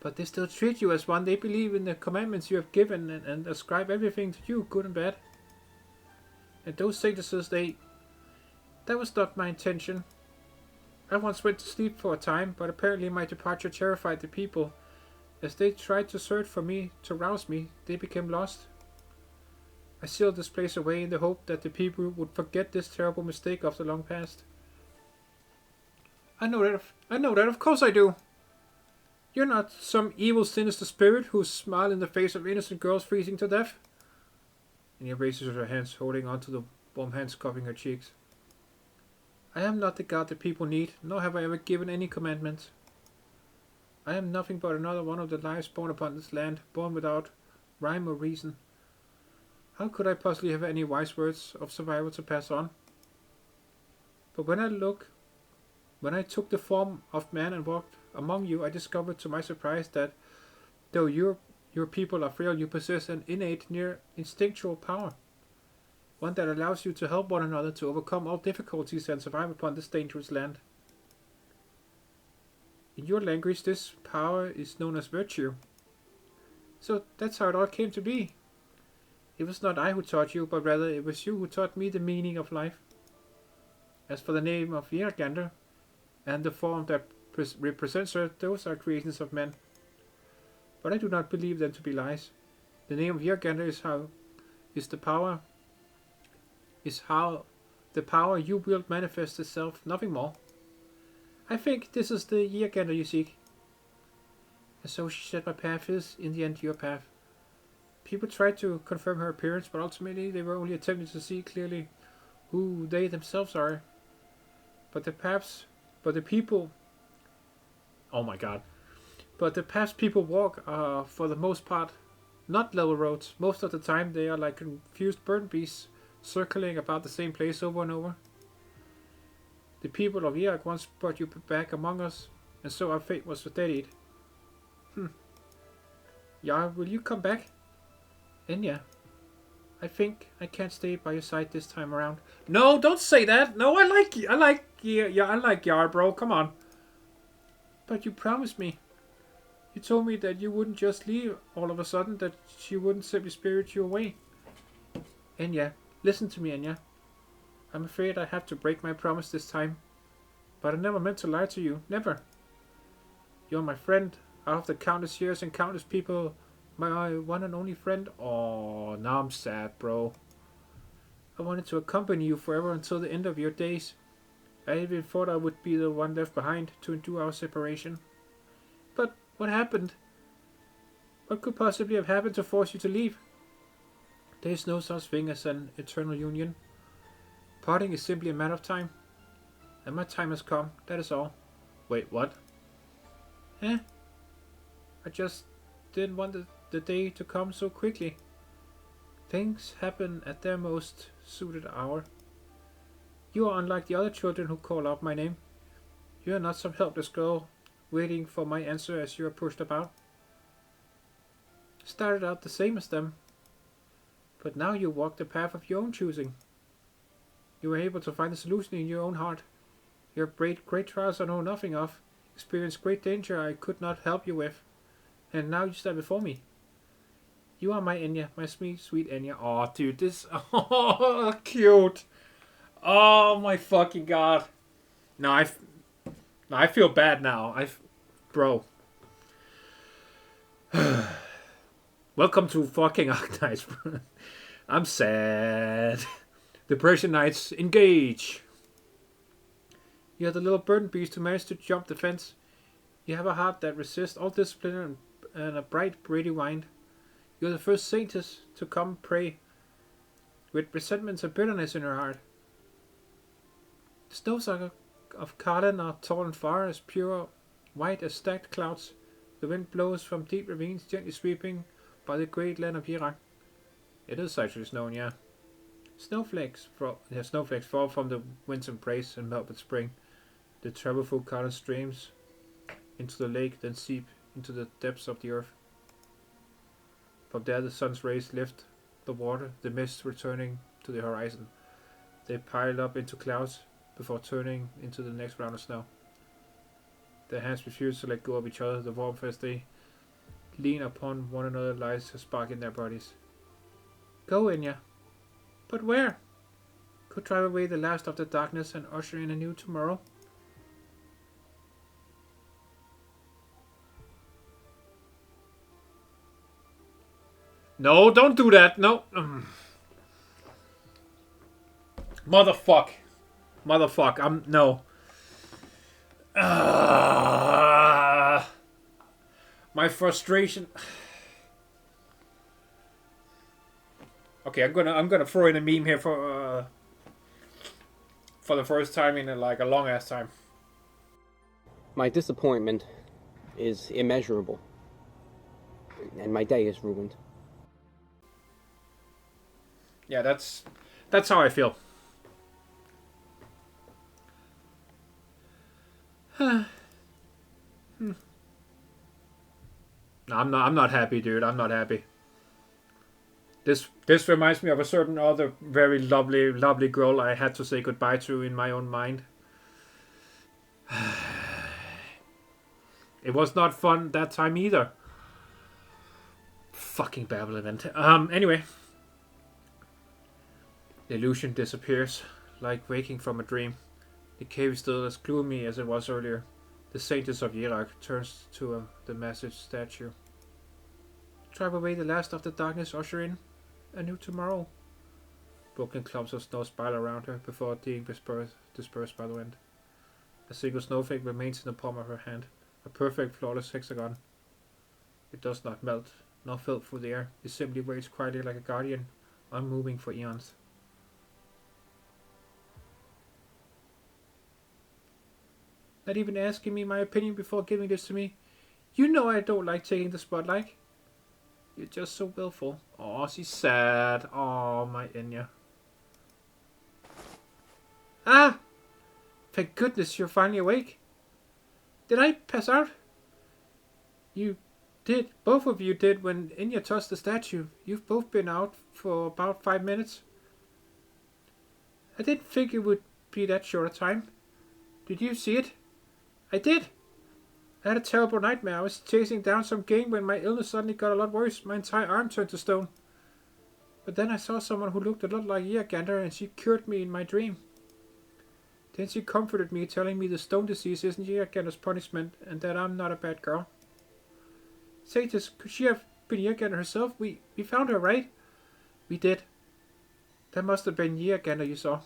But they still treat you as one. They believe in the commandments you have given and ascribe everything to you, good and bad. And those sicknesses, that was not my intention. I once went to sleep for a time, but apparently my departure terrified the people. As they tried to search for me, to rouse me, they became lost. I sealed this place away in the hope that the people would forget this terrible mistake of the long past. I know that, of course I do. You're not some evil, sinister spirit who smile in the face of innocent girls freezing to death. And he raises her hands, holding onto the warm hands covering her cheeks. I am not the god the people need, nor have I ever given any commandments. I am nothing but another one of the lives born upon this land, born without rhyme or reason. How could I possibly have any wise words of survival to pass on? But when I took the form of man and walked among you, I discovered to my surprise that though your people are frail, you possess an innate, near instinctual power. One that allows you to help one another to overcome all difficulties and survive upon this dangerous land. In your language, this power is known as virtue. So that's how it all came to be. It was not I who taught you, but rather it was you who taught me the meaning of life. As for the name of Yrgander, and the form that represents her, those are creations of men. But I do not believe them to be lies. The name of Yrgander is how the power you wield manifests itself, nothing more. I think this is the Yrgander you seek. And so she said my path is, in the end, your path. People tried to confirm her appearance, but ultimately they were only attempting to see clearly who they themselves are. But the paths people walk are, for the most part, not level roads. Most of the time they are like confused burn beasts circling about the same place over and over. The people of Iraq once brought you back among us, and so our fate was steadied. Yar, will you come back? Enya, I think I can't stay by your side this time around. No, don't say that. No, I like Yar, bro. Come on. But you promised me. You told me that you wouldn't just leave all of a sudden, that she wouldn't simply spirit you away. Enya, listen to me, Enya. I'm afraid I have to break my promise this time. But I never meant to lie to you. Never. You're my friend. After countless years and countless people, my one and only friend. Oh, now I'm sad, bro. I wanted to accompany you forever until the end of your days. I even thought I would be the one left behind to endure our separation. But what happened? What could possibly have happened to force you to leave? There is no such thing as an eternal union. Parting is simply a matter of time. And my time has come, that is all. Wait, what? Eh? I just didn't want the day to come so quickly. Things happen at their most suited hour. You are unlike the other children who call out my name. You are not some helpless girl waiting for my answer as you are pushed about. Started out the same as them, but now you walk the path of your own choosing. You were able to find a solution in your own heart. You have great trials I know nothing of, experienced great danger I could not help you with, and now you stand before me. You are my Enya, my sweet, sweet Enya. Oh, dude, this... Oh, cute. Oh, my fucking god. No, I feel bad now. Bro. Welcome to fucking Arknights. I'm sad. The Persian Knights, engage. You are the little burden beast who managed to jump the fence. You have a heart that resists all discipline and a bright, brady mind. You are the first saintess to come pray with resentments and bitterness in her heart. The snows of Karlan are tall and far, as pure white as stacked clouds. The wind blows from deep ravines, gently sweeping by the great land of Iraq. It is actually snowing, yeah. Snowflakes fall from the winds embrace and melt with spring. They travel through Karlan streams into the lake, then seep into the depths of the earth. From there the sun's rays lift the water, the mist returning to the horizon. They pile up into clouds before turning into the next round of snow. Their hands refuse to let go of each other. The warmth as they lean upon one another lights a spark in their bodies. Go, Enya. But where? Could drive away the last of the darkness and usher in a new tomorrow. No, don't do that. No. Motherfuck. No. My frustration. Okay, I'm gonna throw in a meme here for the first time in a long ass time. My disappointment is immeasurable, and my day is ruined. Yeah, that's how I feel. No, I'm not happy, dude. I'm not happy. This reminds me of a certain other very lovely girl I had to say goodbye to in my own mind. It was not fun that time either. Fucking Babel event. Anyway. The illusion disappears, like waking from a dream. The cave is still as gloomy as it was earlier. The saintess of Iraq turns to the massive statue. Drive away the last of the darkness, usher in a new tomorrow. Broken clumps of snow spiral around her before being dispersed by the wind. A single snowflake remains in the palm of her hand, a perfect, flawless hexagon. It does not melt, nor fill through the air. It simply waits quietly like a guardian, unmoving for eons. Not even asking me my opinion before giving this to me. You know I don't like taking the spotlight. You're just so willful. Oh, she's sad. Oh, my Enya. Ah! Thank goodness you're finally awake. Did I pass out? You did. Both of you did when Inya touched the statue. You've both been out for about 5 minutes. I didn't think it would be that short a time. Did you see it? I did. I had a terrible nightmare. I was chasing down some gang when my illness suddenly got a lot worse. My entire arm turned to stone. But then I saw someone who looked a lot like Yagander, and she cured me in my dream. Then she comforted me, telling me the stone disease isn't Yagander's punishment, and that I'm not a bad girl. Sages, could she have been Yagander herself? We found her, right? We did. That must have been Yagander you saw.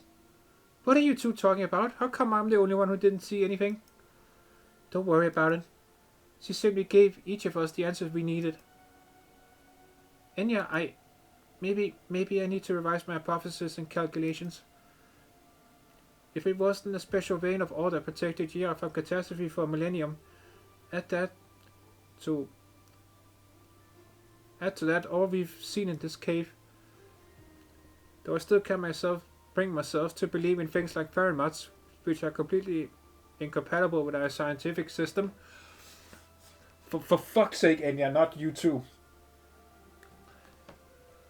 What are you two talking about? How come I'm the only one who didn't see anything? Don't worry about it. She simply gave each of us the answers we needed. Enya, maybe I need to revise my hypothesis and calculations. If it wasn't a special vein of order protected Yira from catastrophe for a millennium, add to that all we've seen in this cave. Though I still can't bring myself to believe in things like Fahrenmots, which are completely incompatible with our scientific system. For fuck's sake, Enya, not you too.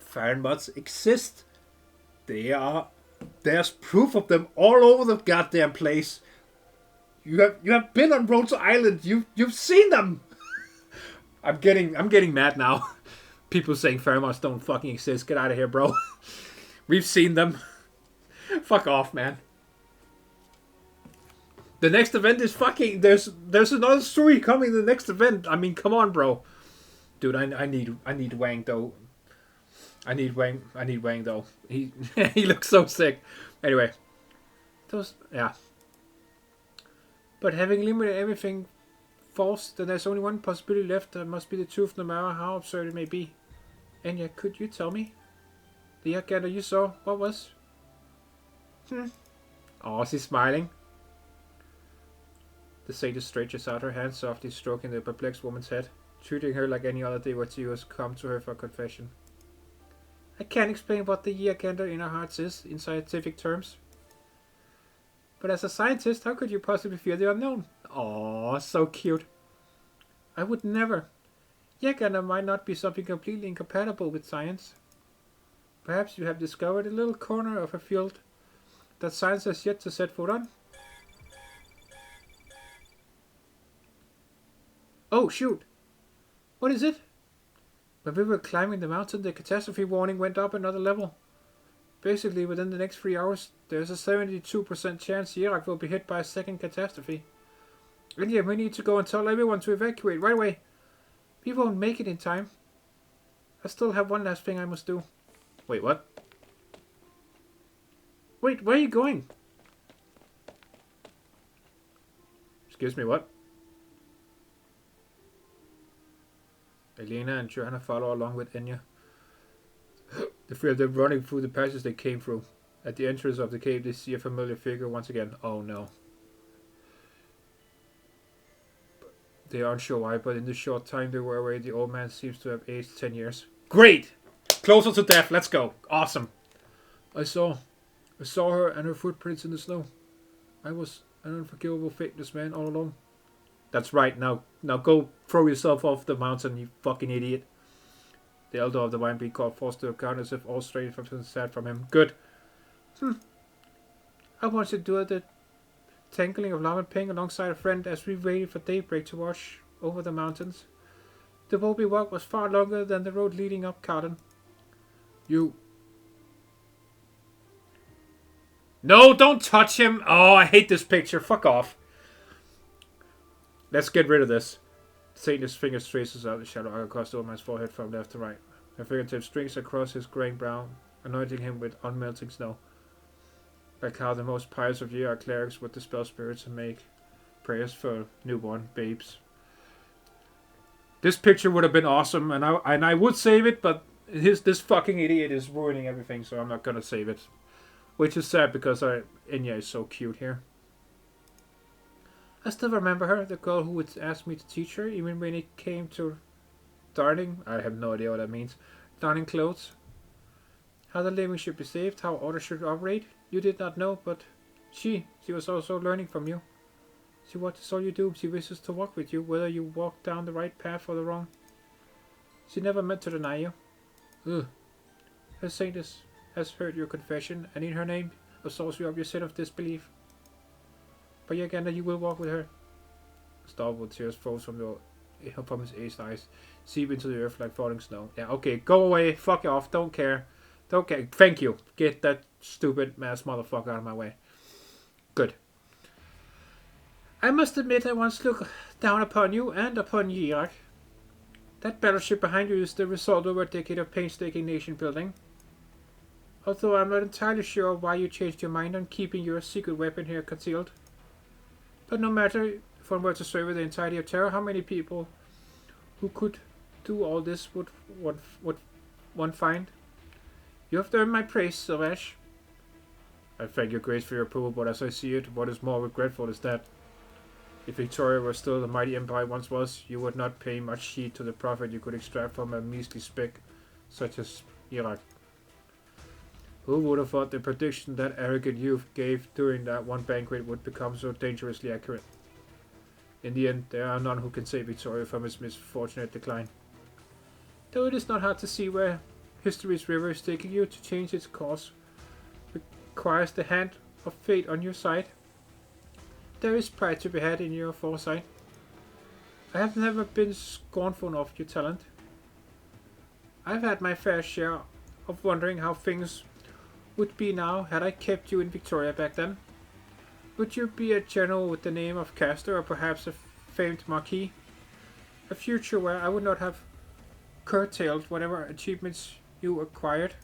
Fahrenmots exist. There's proof of them all over the goddamn place. You have been on Road to Island. You've seen them. I'm getting mad now. People saying Fahrenmots don't fucking exist. Get out of here, bro. We've seen them. Fuck off, man. The next event is fucking... There's another story coming in the next event. I mean, come on, bro. Dude, I need Wang, though. I need Wang, though. He looks so sick. Anyway. Yeah. But having eliminated everything false, then there's only one possibility left. That must be the truth, no matter how absurd it may be. Enya, could you tell me? The Yagander you saw, what was? Oh, she's smiling. The sage stretches out her hand, softly stroking the perplexed woman's head, treating her like any other day when she was come to her for confession. I can't explain what the Yagander in our hearts is, in scientific terms. But as a scientist, how could you possibly fear the unknown? Aw, so cute. I would never. Yagander might not be something completely incompatible with science. Perhaps you have discovered a little corner of a field that science has yet to set foot on. Oh, shoot. What is it? When we were climbing the mountain, the catastrophe warning went up another level. Basically, within the next 3 hours, there's a 72% chance Iraq will be hit by a second catastrophe. And yeah, we need to go and tell everyone to evacuate right away. We won't make it in time. I still have one last thing I must do. Wait, what? Wait, where are you going? Excuse me, what? Elena and Joanna follow along with Enya. The three of them running through the passage they came through. At the entrance of the cave, they see a familiar figure once again. Oh no. They aren't sure why, but in the short time they were away, the old man seems to have aged 10 years. Great! Closer to death, let's go. Awesome. I saw her and her footprints in the snow. I was an unforgivable faithless man all along. That's right, now go throw yourself off the mountain, you fucking idiot. The elder of the wine being called forced to account as if all strange from sad from him. Good. I wanted to do the tangling of love and pain alongside a friend as we waited for daybreak to wash over the mountains. The road we walked was far longer than the road leading up Carden. You... No, don't touch him! Oh, I hate this picture. Fuck off. Let's get rid of this. Satan's fingers traces out the shadow arc across the old man's forehead from left to right. Her fingertips strings across his graying brow, anointing him with unmelting snow. Like how the most pious of ye are clerics would dispel spirits and make prayers for newborn babes. This picture would have been awesome, and I would save it, but this fucking idiot is ruining everything, so I'm not gonna save it. Which is sad because Enya is so cute here. I still remember her, the girl who would ask me to teach her, even when it came to darning. I have no idea what that means. Darning clothes. How the living should be saved, how order should operate. You did not know, but She was also learning from you. She watches all you do. She wishes to walk with you, whether you walk down the right path or the wrong. She never meant to deny you. Ugh. Her saintess has heard your confession, and in her name absolves you of your sin of disbelief. But yet again that you will walk with her. Startled tears froze from his aged eyes, seep into the earth like falling snow. Yeah, okay, go away, fuck off, don't care. Don't care, thank you. Get that stupid mass motherfucker out of my way. Good. I must admit I once looked down upon you and upon Yirak. That battleship behind you is the result of a decade of painstaking nation building. Although I'm not entirely sure why you changed your mind on keeping your secret weapon here concealed. But no matter if one were to survey the entirety of Terra, how many people who could do all this would one find? You have earned my praise, Sylvash. I thank your grace for your approval, but as I see it, what is more regretful is that if Victoria were still the mighty empire once was, you would not pay much heed to the profit you could extract from a measly speck such as Iraq. Who would have thought the prediction that arrogant youth gave during that one banquet would become so dangerously accurate? In the end, there are none who can save Victoria from its misfortunate decline. Though it is not hard to see where history's river is taking you, to change its course requires the hand of fate on your side. There is pride to be had in your foresight. I have never been scornful of your talent. I've had my fair share of wondering how things would be now had I kept you in Victoria back then. Would you be a general with the name of Castor, or perhaps a famed marquis? A future where I would not have curtailed whatever achievements you acquired.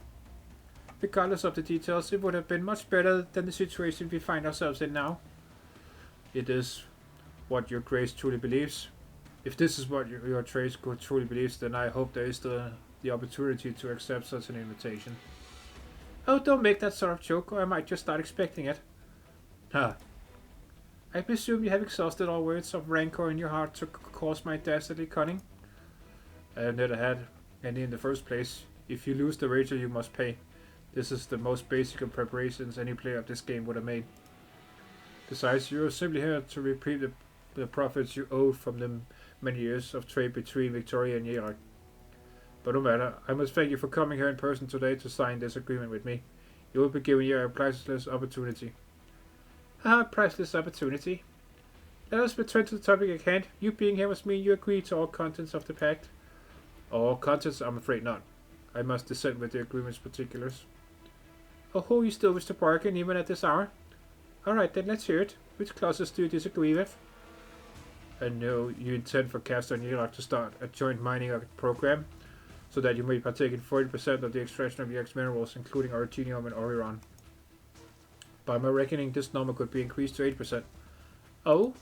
Regardless of the details, it would have been much better than the situation we find ourselves in now. It is what your grace truly believes. If this is what your grace truly believes, then I hope there is the opportunity to accept such an invitation. Oh, don't make that sort of joke, or I might just start expecting it. Huh. I presume you have exhausted all words of rancor in your heart to cause my dastardly cunning? I have never had any in the first place. If you lose the wager, you must pay. This is the most basic of preparations any player of this game would have made. Besides, you are simply here to reap the profits you owe from the many years of trade between Victoria and Iraq. But no matter, I must thank you for coming here in person today to sign this agreement with me. You will be given here a priceless opportunity. Priceless opportunity. Let us return to the topic at hand. You being here must mean you agree to all contents of the pact. All contents? I'm afraid not. I must dissent with the agreement's particulars. Oh, you still wish to bargain even at this hour? Alright then, let's hear it. Which clauses do you disagree with? I know you intend for Castor and Iraq to start a joint mining program, so that you may partake in 40% of the extraction of Iraq's minerals, including Artinium and Oriron. By my reckoning, this number could be increased to 8%. Oh?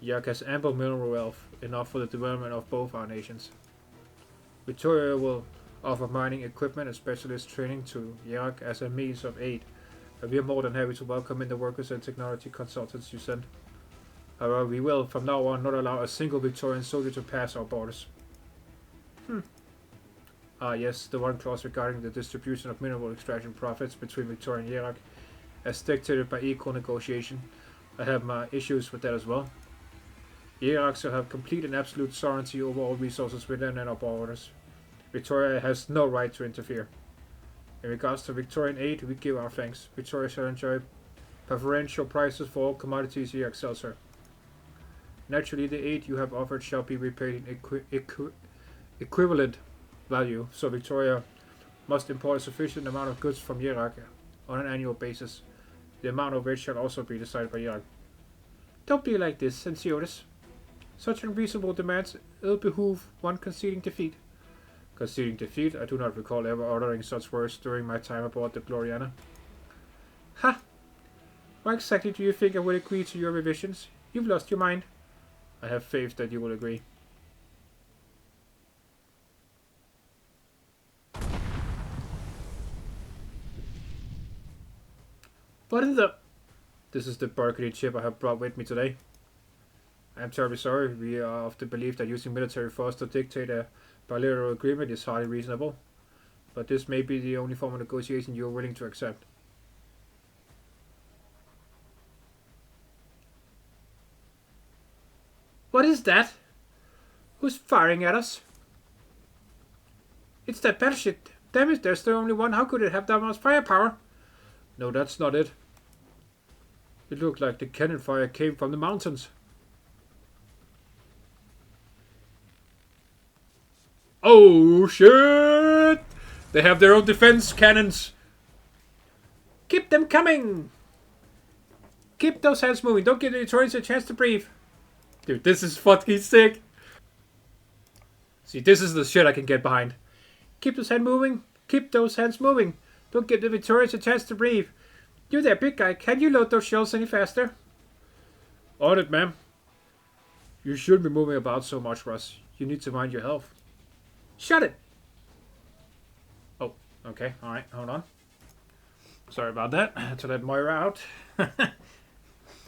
Iraq has ample mineral wealth, enough for the development of both our nations. Victoria will offer mining equipment and specialist training to Iraq as a means of aid. We are more than happy to welcome in the workers and technology consultants you send. However, we will, from now on, not allow a single Victorian soldier to pass our borders. Yes, the one clause regarding the distribution of mineral extraction profits between Victoria and Iraq, as dictated by equal negotiation. I have my issues with that as well. Iraq shall have complete and absolute sovereignty over all resources within and our borders. Victoria has no right to interfere. In regards to Victorian aid, we give our thanks. Victoria shall enjoy preferential prices for all commodities Iraq sells her. Naturally, the aid you have offered shall be repaid in equivalent value, so Victoria must import a sufficient amount of goods from Iraq on an annual basis, the amount of which shall also be decided by Iraq. Don't be like this, Sensiotis. Such unreasonable demands ill behoove one conceding defeat. Conceding defeat? I do not recall ever uttering such words during my time aboard the Gloriana. Ha! Why exactly do you think I would agree to your revisions? You've lost your mind. I have faith that you will agree. What in the... This is the burgundy chip I have brought with me today. I am terribly sorry. We are of the belief that using military force to dictate a bilateral agreement is highly reasonable, but this may be the only form of negotiation you are willing to accept. What is that? Who's firing at us? It's that battleship. Damn it, there's the only one. How could it have that much firepower? No, that's not it. It looked like the cannon fire came from the mountains. Oh shit! They have their own defense cannons. Keep them coming! Keep those hands moving. Don't give the Detroiters a chance to breathe. Dude, this is fucking sick. See, this is the shit I can get behind. Keep those hands moving. Keep those hands moving. Don't give the Victorians a chance to breathe. You there, big guy. Can you load those shells any faster? On it, ma'am. You shouldn't be moving about so much, Russ. You need to mind your health. Shut it! Oh, okay. Alright, hold on. Sorry about that. I had to let Moira out.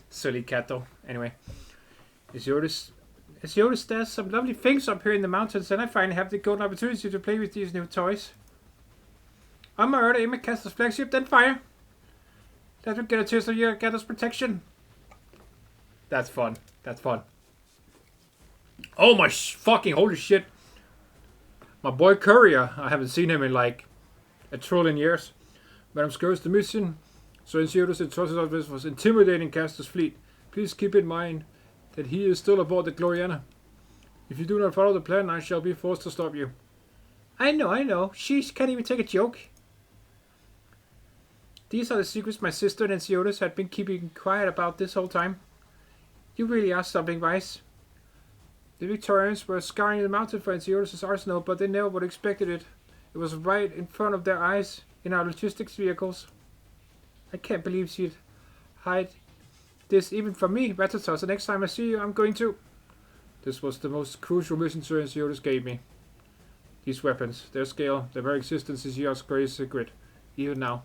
Silly cat, though. Anyway. As you noticed, there's some lovely things up here in the mountains, and I finally have the golden opportunity to play with these new toys. I'm my order, aim at Castor's flagship, then fire. Let me get a taste of your Castor's protection. That's fun. That's fun. Oh my fucking holy shit. My boy Courier, I haven't seen him in like a trillion years. Madam Scurry's the mission. So Insidious entrusted of this was intimidating Castor's fleet. Please keep in mind that he is still aboard the Gloriana. If you do not follow the plan, I shall be forced to stop you. I know. She can't even take a joke. These are the secrets my sister and Ensiotis had been keeping quiet about this whole time. You really are something, Vice. The Victorians were scouring the mountain for Ensiotis' arsenal, but they never would have expected it. It was right in front of their eyes, in our logistics vehicles. I can't believe she'd hide this even from me, Ratata, so next time I see you, I'm going to... This was the most crucial mission Sir Ensiotis gave me. These weapons, their scale, their very existence is Yar's greatest secret, even now.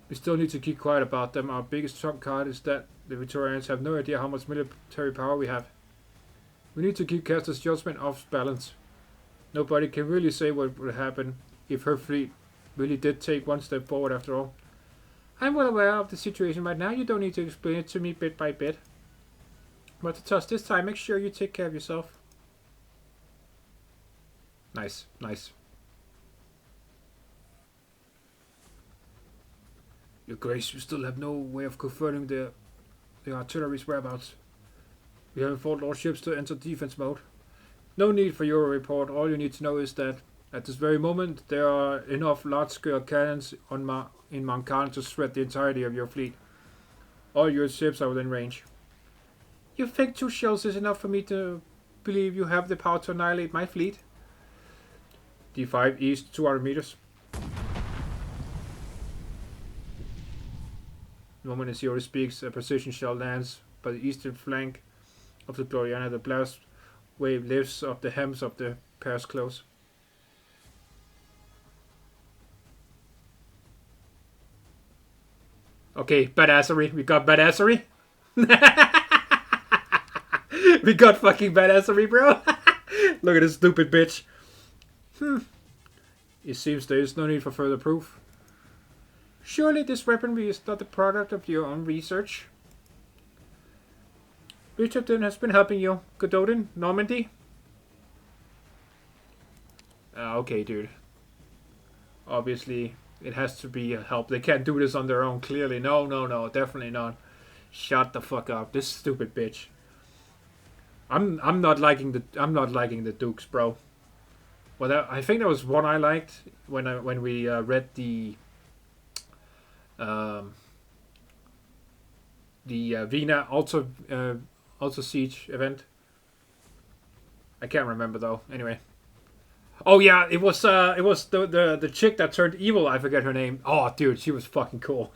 We still need to keep quiet about them. Our biggest trump card is that the Victorians have no idea how much military power we have. We need to keep Castor's judgment off balance. Nobody can really say what would happen if her fleet really did take one step forward after all. I'm well aware of the situation right now. You don't need to explain it to me bit by bit. But to toss this time, make sure you take care of yourself. Nice, nice. Your Grace, we still have no way of confirming the artillery's whereabouts. We haven't fought Lord ships to enter defense mode. No need for your report. All you need to know is that at this very moment there are enough large-scale cannons in Mankan to shred the entirety of your fleet. All your ships are within range. You think 2 shells is enough for me to believe you have the power to annihilate my fleet? D5 east 200 meters. The moment Isidore speaks, a precision shell lands by the eastern flank of the Gloriana. The blast wave lifts up the hems of the pair's clothes. Okay, badassery. We got badassery. We got fucking badassery, bro. Look at this stupid bitch. It seems there is no need for further proof. Surely this weaponry is not the product of your own research. Richardson has been helping you. Gododin, Normandy. Okay, dude. Obviously, it has to be a help. They can't do this on their own, clearly. No, definitely not. Shut the fuck up. This stupid bitch. I'm not liking the Dukes, bro. Well, I think that was one I liked when we read the Vina Alta Siege event. I can't remember though. Anyway. Oh yeah, it was the chick that turned evil. I forget her name. Oh, dude, she was fucking cool.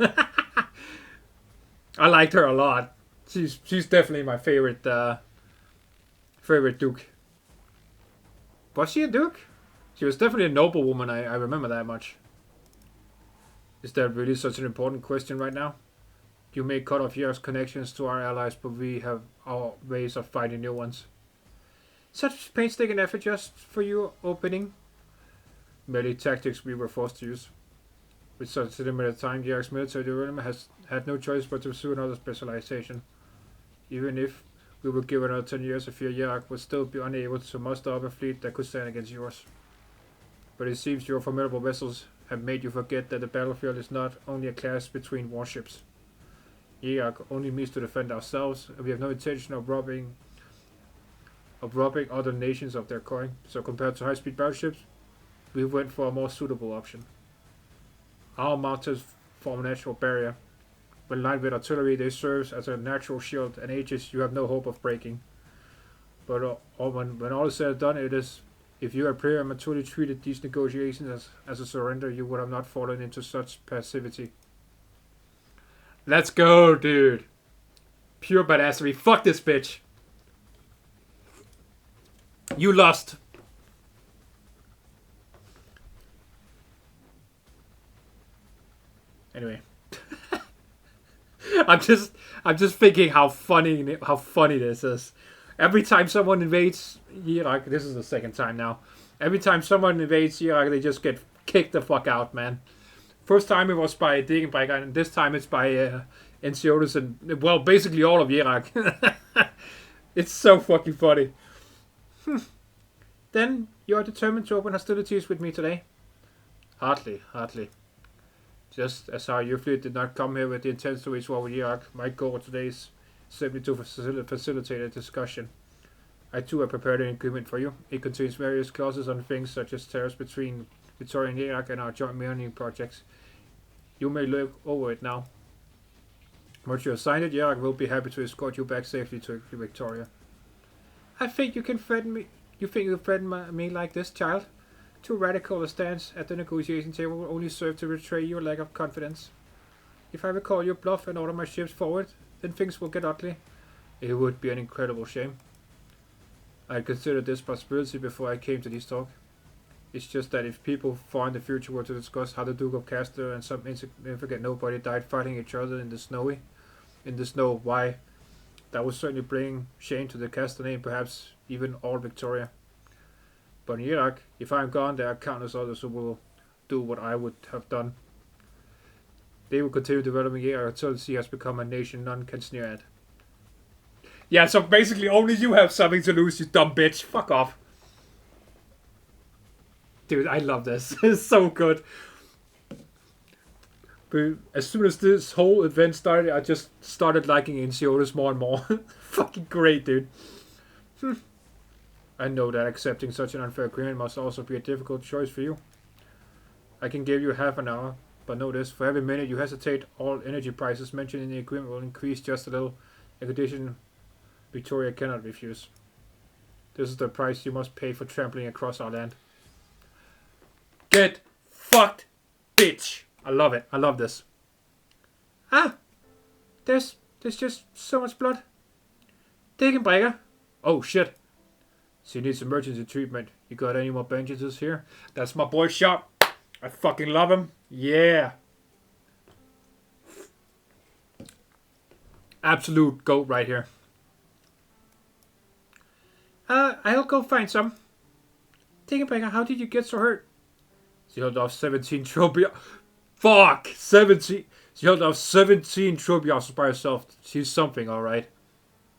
I liked her a lot. She's definitely my favorite Duke. Was she a Duke? She was definitely a noble woman. I remember that much. Is that really such an important question right now? You may cut off your connections to our allies, but we have our ways of finding new ones. Such painstaking effort just for you opening. Merely tactics we were forced to use. With such a limited time, Yark's military development has had no choice but to pursue another specialization. Even if We would give another 10 years if your Iraq would still be unable to muster up a fleet that could stand against yours. But it seems your formidable vessels have made you forget that the battlefield is not only a clash between warships. Iraq only means to defend ourselves, and we have no intention of robbing other nations of their coin. So compared to high-speed battleships, we went for a more suitable option. Our mountains form a natural barrier. When lined with artillery, they serve as a natural shield, and ages you have no hope of breaking. But when all is said and done, it is, if you had prematurely treated these negotiations as a surrender, you would have not fallen into such passivity. Let's go, dude. Pure badassery. Fuck this bitch. You lost. Anyway. I'm just thinking how funny this is. Every time someone invades Iraq, this is the second time now. Every time someone invades Iraq, they just get kicked the fuck out, man. First time it was by Degenbrecher, and this time it's by NCOs and, well, basically all of Iraq. It's so fucking funny. Then you are determined to open hostilities with me today? Hardly. Just as how your fleet did not come here with the intent to wage war with Iraq, my goal today is simply to facilitate a discussion. I too have prepared an agreement for you. It contains various clauses on things such as tariffs between Victoria and Iraq and our joint mining projects. You may look over it now. Once you have signed it, Iraq will be happy to escort you back safely to Victoria. I think you can threaten me. You think you threaten me like this, child? Too radical a stance at the negotiation table will only serve to betray your lack of confidence. If I recall your bluff and order my ships forward, then things will get ugly. It would be an incredible shame. I had considered this possibility before I came to this talk. It's just that if people far in the future were to discuss how the Duke of Castor and some insignificant nobody died fighting each other in the snow, why, that would certainly bring shame to the Castor name, perhaps even all Victoria. But in Iraq, if I'm gone, there are countless others who will do what I would have done. They will continue developing Iraq until the sea has become a nation none can sneer at. Yeah, so basically only you have something to lose, you dumb bitch. Fuck off. Dude, I love this. It's so good. But as soon as this whole event started, I just started liking NCOs more and more. Fucking great, dude. I know that accepting such an unfair agreement must also be a difficult choice for you. I can give you half an hour, but know this, for every minute you hesitate, all energy prices mentioned in the agreement will increase just a little, a condition Victoria cannot refuse. This is the price you must pay for trampling across our land. Get fucked, bitch! I love it. I love this. Ah! There's just so much blood. Degenbrecher. Oh shit. She needs emergency treatment. You got any more bandages here? That's my boy Shop. I fucking love him. Yeah. Absolute goat right here. I'll go find some. Degenbrecher, how did you get so hurt? She held off 17 trophy. Fuck! 17. She held off 17 trophy officers by herself. She's something, alright.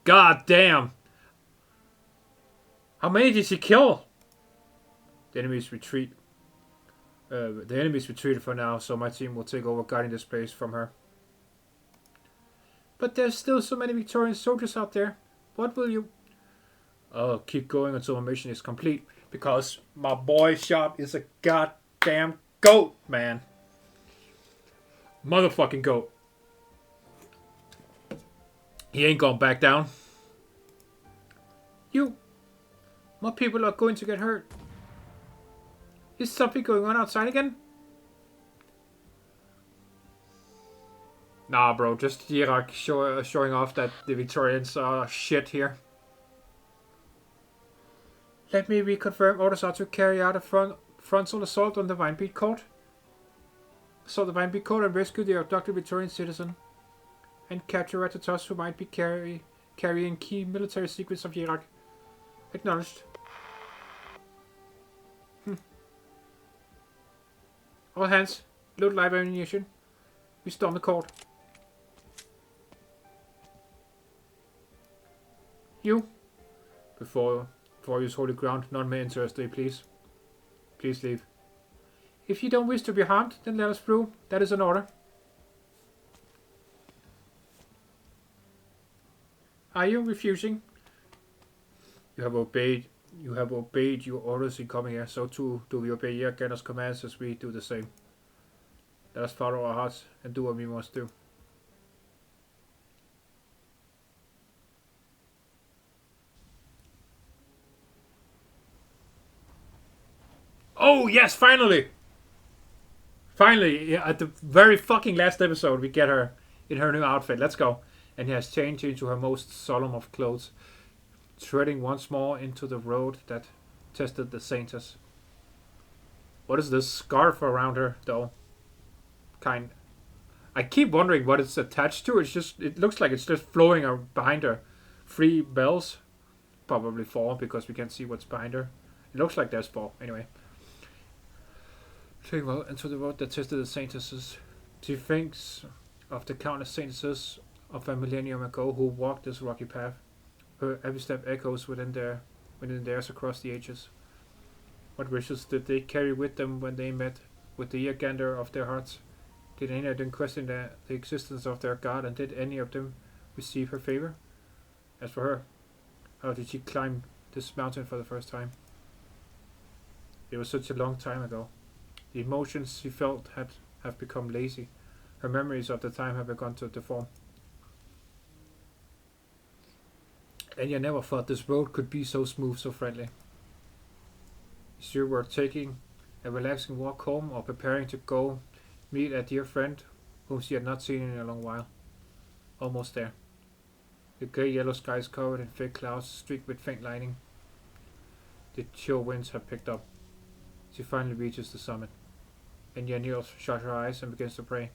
God damn. How many did she kill? The enemies retreat. The enemies retreated for now, so my team will take over guarding this place from her. But there's still so many Victorian soldiers out there. What will you... I'll keep going until my mission is complete. Because my boy Shop is a goddamn goat, man. Motherfucking goat. He ain't gonna back down. More people are going to get hurt. Is something going on outside again? Nah, bro. Just Iraq showing off that the Victorians are shit here. Let me reconfirm. Orders are to carry out a frontal assault on the Vinebeat Court. Assault the Vinebeat Court and rescue the abducted Victorian citizen. And capture Retracing who might be carrying key military secrets of Iraq. Acknowledged. All hands, load live ammunition. We storm the court. You. Before you use holy ground, none may enter us, please. Please leave. If you don't wish to be harmed, then let us through. That is an order. Are you refusing? You have obeyed your orders in coming here, so too do we obey Yaga's commands as we do the same. Let us follow our hearts and do what we must do. Oh yes, finally! Finally, yeah, at the very fucking last episode, we get her in her new outfit. Let's go. And he has changed into her most solemn of clothes, treading once more into the road that tested the saints. What is this scarf around her, though? I keep wondering what it's attached to. It looks like it's just flowing behind her. 3 bells. Probably 4, because we can't see what's behind her. It looks like there's 4, anyway. Treading well into the road that tested the saints. She thinks of the countless saints of a millennium ago who walked this rocky path. Her every step echoes within theirs across the ages. What wishes did they carry with them when they met with the Yagander of their hearts? Did any of them question the existence of their god, and did any of them receive her favor? As for her, how did she climb this mountain for the first time? It was such a long time ago. The emotions she felt have become lazy. Her memories of the time have begun to deform. And you never thought this road could be so smooth, so friendly. You were taking a relaxing walk home or preparing to go meet a dear friend whom she had not seen in a long while. Almost there. The grey yellow sky is covered in thick clouds streaked with faint lightning. The chill winds have picked up. She finally reaches the summit. And kneels, shuts her eyes and begins to pray.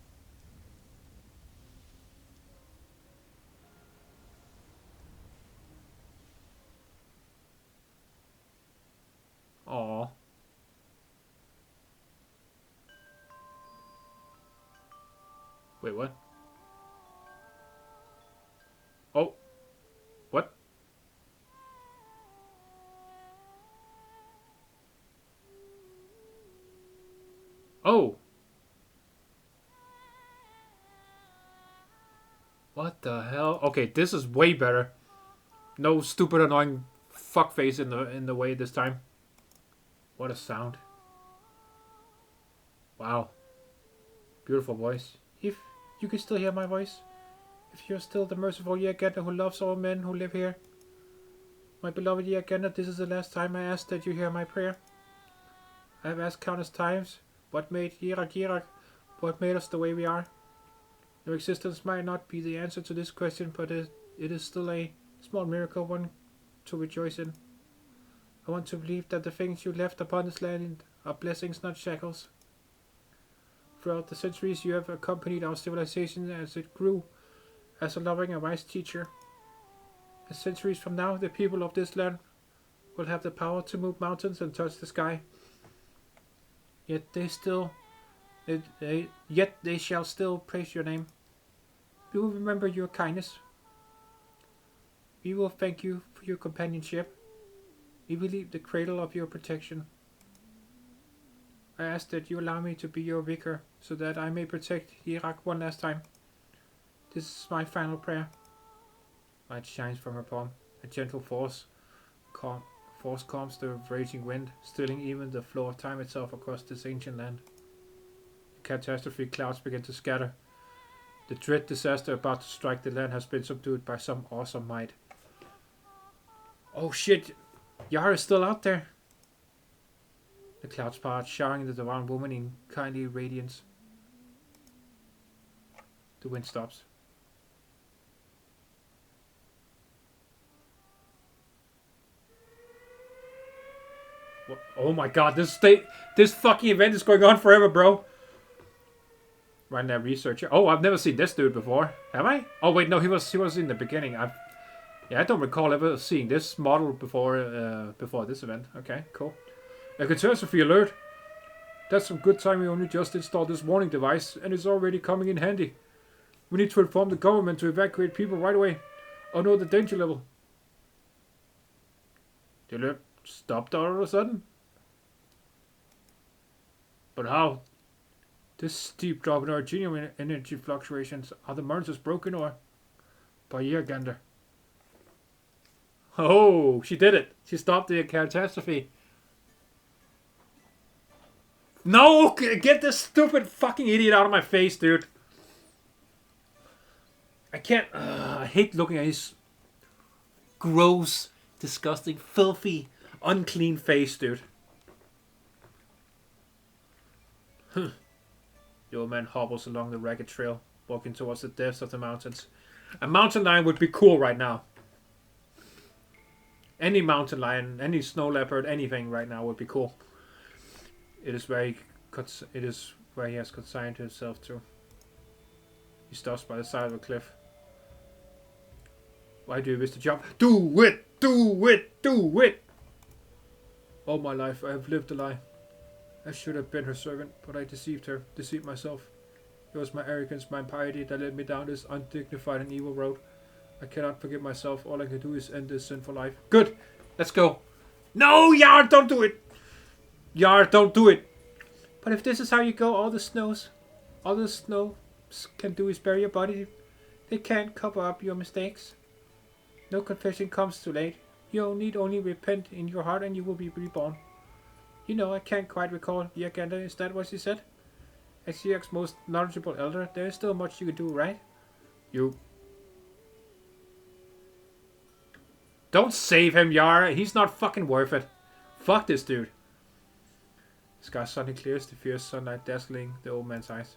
Aww. Wait, what? Oh. What? Oh. What the hell? Okay, this is way better. No stupid annoying fuckface in the way this time. What a sound. Wow. Beautiful voice. If you can still hear my voice. If you're still the merciful Yagander who loves all men who live here. My beloved Yagander, this is the last time I ask that you hear my prayer. I have asked countless times, what made Yirak? What made us the way we are? Your existence might not be the answer to this question, but it is still a small miracle, one to rejoice in. I want to believe that the things you left upon this land are blessings, not shackles. Throughout the centuries, you have accompanied our civilization as it grew, as a loving and wise teacher. And centuries from now, the people of this land will have the power to move mountains and touch the sky. Yet they shall still praise your name. We will remember your kindness. We will thank you for your companionship. We will leave the cradle of your protection. I ask that you allow me to be your vicar, so that I may protect Yirak one last time. This is my final prayer. Light shines from her palm. A gentle force calms the raging wind, stilling even the flow of time itself across this ancient land. The catastrophe clouds begin to scatter. The dread disaster about to strike the land has been subdued by some awesome might. Oh shit! Yara is still out there! The clouds part, showering the divine woman in kindly radiance. The wind stops. What? Oh my god, this fucking event is going on forever, bro. Right now, researcher. Oh, I've never seen this dude before. Have I? Oh wait, no, he was in the beginning. I don't recall ever seeing this model before this event. Okay, cool. A catastrophe alert. That's some good time. We only just installed this warning device, and it's already coming in handy. We need to inform the government to evacuate people right away. Oh no, the danger level. The alert stopped all of a sudden? But how? This steep drop in our genuine energy fluctuations. Are the monsters broken or? By Gander. Oh, she did it. She stopped the catastrophe. No! Get this stupid fucking idiot out of my face, dude. I can't. I hate looking at his gross, disgusting, filthy, unclean face, dude. The old man hobbles along the ragged trail, walking towards the depths of the mountains. A mountain lion would be cool right now. Any mountain lion, any snow leopard, anything right now would be cool. It is where he has consigned himself to. He stops by the side of a cliff. Why do you wish to jump? Do it! Do it! Do it! All my life I have lived a lie. I should have been her servant, but I deceived her, deceived myself. It was my arrogance, my impiety that led me down this undignified and evil road. I cannot forgive myself. All I can do is end this sinful life. Good! Let's go! No, Yar, don't do it! Yar, don't do it! But if this is how you go, all the snow can do is bury your body. They can't cover up your mistakes. No confession comes too late. You need only repent in your heart and you will be reborn. You know, I can't quite recall. Yaganda, is that what she said? As Yag's most knowledgeable elder, there is still much you can do, right? You... Don't save him, Yara. He's not fucking worth it. Fuck this dude. The sky suddenly clears, the fierce sunlight dazzling the old man's eyes.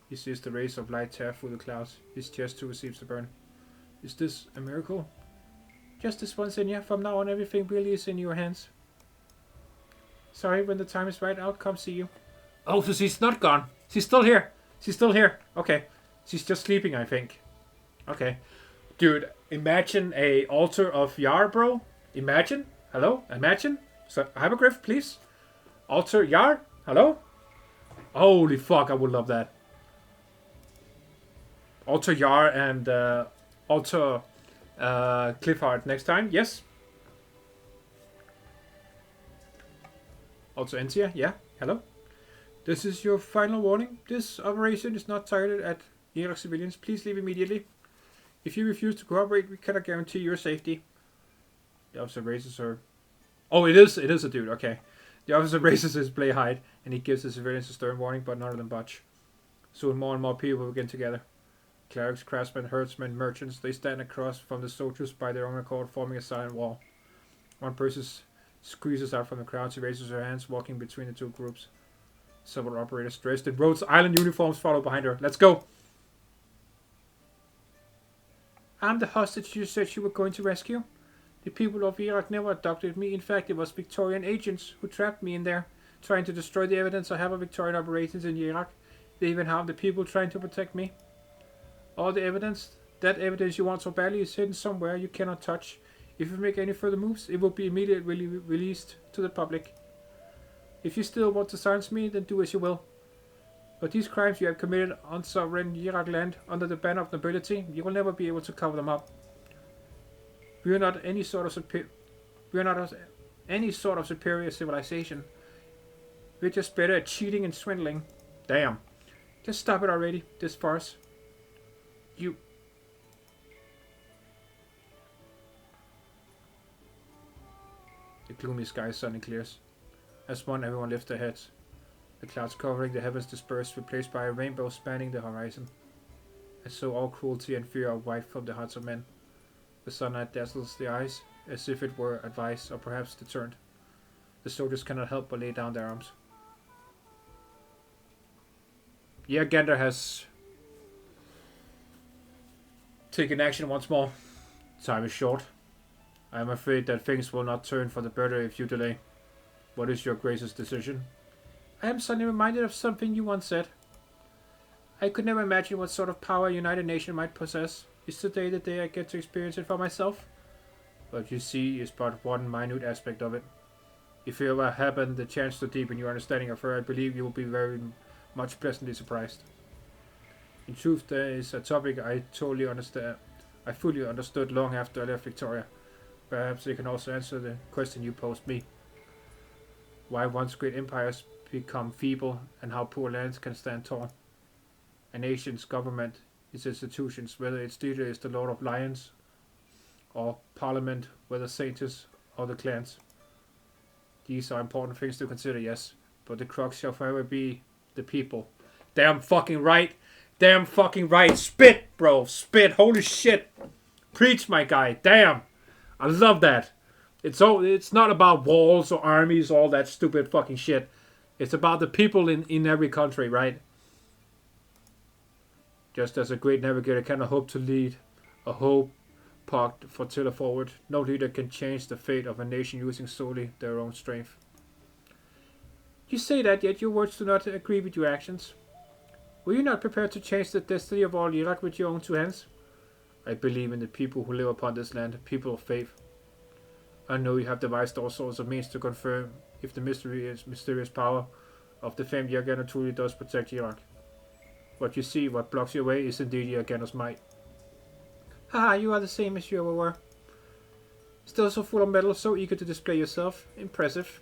He sees the rays of light tear through the clouds. His chest too receives the burn. Is this a miracle? Just this one, Senya. From now on, everything really is in your hands. Sorry, when the time is right, I'll come see you. Oh, so she's not gone. She's still here. She's still here. Okay. She's just sleeping, I think. Okay. Dude, imagine a altar of Yar, bro. Imagine. Hello? Imagine. So, Hypergryph, please. Altar Yar. Hello? Holy fuck, I would love that. Altar Yar and Altar Cliffheart next time. Yes. Altar Entia. Yeah. Hello? This is your final warning. This operation is not targeted at Iraq civilians. Please leave immediately. If you refuse to cooperate, we cannot guarantee your safety. The officer raises her... Oh, it is a dude. Okay. The officer raises his blade height, and he gives the civilians a stern warning, but none of them budge. Soon more and more people begin together. Clerics, craftsmen, herdsmen, merchants, they stand across from the soldiers by their own accord, forming a silent wall. One person squeezes out from the crowd. She raises her hands, walking between the two groups. Several operators dressed in Rhodes Island uniforms follow behind her. Let's go! I'm the hostage you said you were going to rescue. The people of Iraq never abducted me. In fact, it was Victorian agents who trapped me in there, trying to destroy the evidence I have of Victorian operations in Iraq. They even harmed the people trying to protect me. All the evidence, that evidence you want so badly, is hidden somewhere you cannot touch. If you make any further moves, it will be immediately released to the public. If you still want to silence me, then do as you will. But these crimes you have committed on sovereign Iraq land under the banner of nobility, you will never be able to cover them up. We are not any sort of superior civilization. We're just better at cheating and swindling. Damn. Just stop it already, this farce. You... The gloomy sky suddenly clears. As one, everyone lifts their heads. The clouds covering the heavens disperse, replaced by a rainbow spanning the horizon. And so all cruelty and fear are wiped from the hearts of men. The sunlight dazzles the eyes, as if it were advice, or perhaps deterrent. The soldiers cannot help but lay down their arms. Yeah, Gander has taken action once more. Time is short. I am afraid that things will not turn for the better if you delay. What is your grace's decision? I am suddenly reminded of something you once said. I could never imagine what sort of power a united nation might possess. Is today the day I get to experience it for myself? What you see is but one minute aspect of it. If you ever happen the chance to deepen your understanding of her, I believe you will be very much pleasantly surprised. In truth, there is a topic I fully understood long after I left Victoria. Perhaps they can also answer the question you posed me. Why once great empires become feeble and how poor lands can stand tall. A nation's government, its institutions, whether its leader is the Lord of Lions or Parliament, whether saints or the clans. These are important things to consider, yes, but the crux shall forever be the people. Damn fucking right. Damn fucking right. Spit, bro. Spit. Holy shit. Preach, my guy. Damn. I love that. It's not about walls or armies, all that stupid fucking shit. It's about the people in every country, right? Just as a great navigator cannot hope to lead a whole parked flotilla forward, no leader can change the fate of a nation using solely their own strength. You say that, yet your words do not agree with your actions. Were you not prepared to change the destiny of all Iraq with your own two hands? I believe in the people who live upon this land, people of faith. I know you have devised all sorts of means to confirm if the mysterious power of the famed Yagano truly does protect Iraq. What you see, what blocks your way, is indeed Yagano's might. Haha, you are the same as you ever were. Still so full of mettle, so eager to display yourself. Impressive.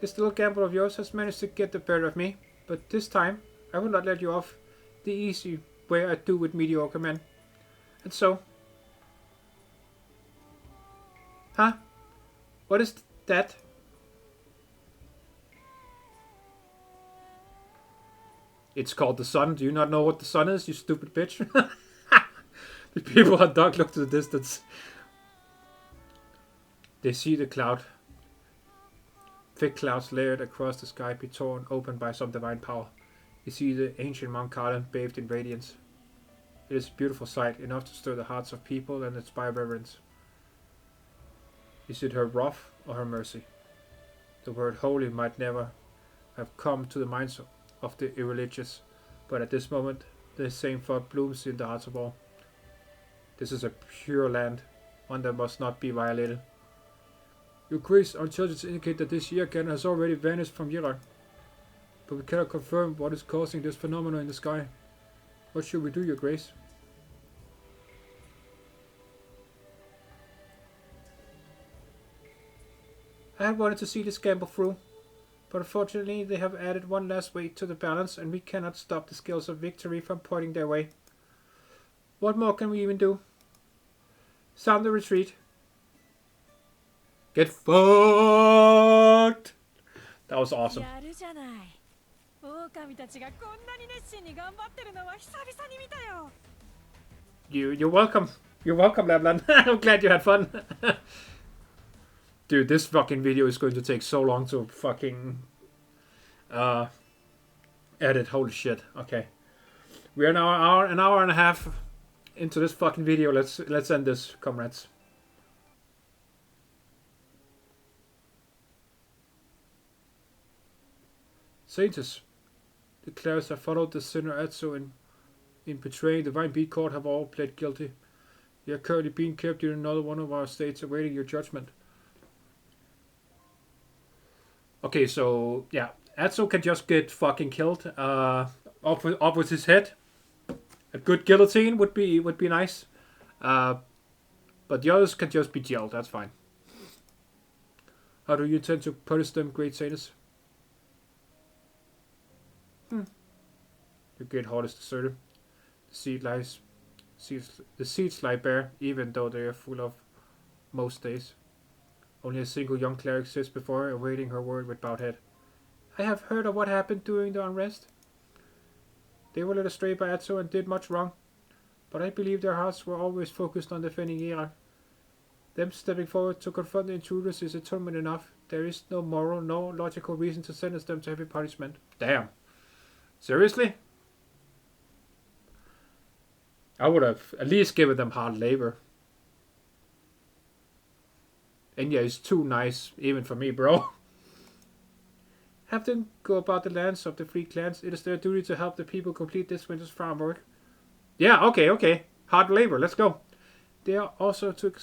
This little gamble of yours has managed to get the better of me, but this time I will not let you off the easy way I do with mediocre men. And so... Huh? What is that? It's called the sun. Do you not know what the sun is, you stupid bitch? The people on dock look to the distance. They see the cloud. Thick clouds layered across the sky be torn open by some divine power. You see the ancient Mount Carlin bathed in radiance. It is a beautiful sight, enough to stir the hearts of people and inspire reverence. Is it her wrath or her mercy? The word holy might never have come to the minds of the irreligious, but at this moment the same thought blooms in the hearts of all. This is a pure land, one that must not be violated. Your Grace, our intelligence indicate that this Yagano has already vanished from Iraq, but we cannot confirm what is causing this phenomenon in the sky. What should we do, Your Grace? I had wanted to see this gamble through, but unfortunately they have added one last weight to the balance and we cannot stop the scales of victory from pointing their way. What more can we even do? Sound the retreat. Get fucked! That was awesome. You're welcome. You're welcome, Lablan. I'm glad you had fun. Dude, this fucking video is going to take so long to fucking edit. Holy shit. Okay. We are now an hour and a half into this fucking video. Let's end this, comrades. Saints, the clerics have followed the sinner Atso in betraying the divine beat court have all pled guilty. They are currently being kept in another one of our states awaiting your judgment. Okay, so yeah, Atso can just get fucking killed. Up with his head. A good guillotine would be nice. But the others can just be jailed. That's fine. How do you intend to punish them, great saints? Your great heart is deserted. The seats lie bare, even though they are full of most days. Only a single young cleric sits before her, awaiting her word with bowed head. I have heard of what happened during the unrest. They were led astray by Atso and did much wrong, but I believe their hearts were always focused on defending Iraq. Them stepping forward to confront the intruders is atonement enough. There is no moral, no logical reason to sentence them to heavy punishment. Damn. Seriously? I would have at least given them hard labor. And yeah, it's too nice, even for me, bro. Have them go about the lands of the free clans. It is their duty to help the people complete this winter's farm work. Yeah, okay. Hard labor, let's go. They are also to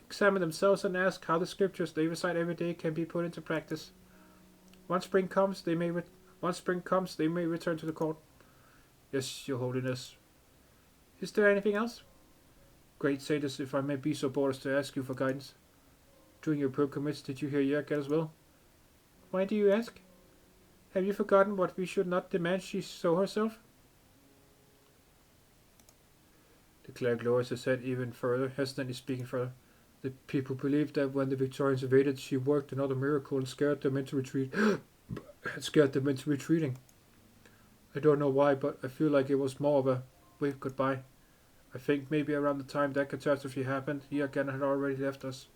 examine themselves and ask how the scriptures they recite every day can be put into practice. Once spring comes, they may return to the court. Yes, Your Holiness. Is there anything else? Great saints, if I may be so bold as to ask you for guidance. During your pilgrimage, did you hear Yergat as well? Why do you ask? Have you forgotten what we should not demand she show herself? The cleric lowers his head even further, hesitantly speaking further. The people believed that when the Victorians invaded, she worked another miracle and scared them into retreating. I don't know why, but I feel like it was more of a wave goodbye. I think maybe around the time that catastrophe happened, Yergat had already left us.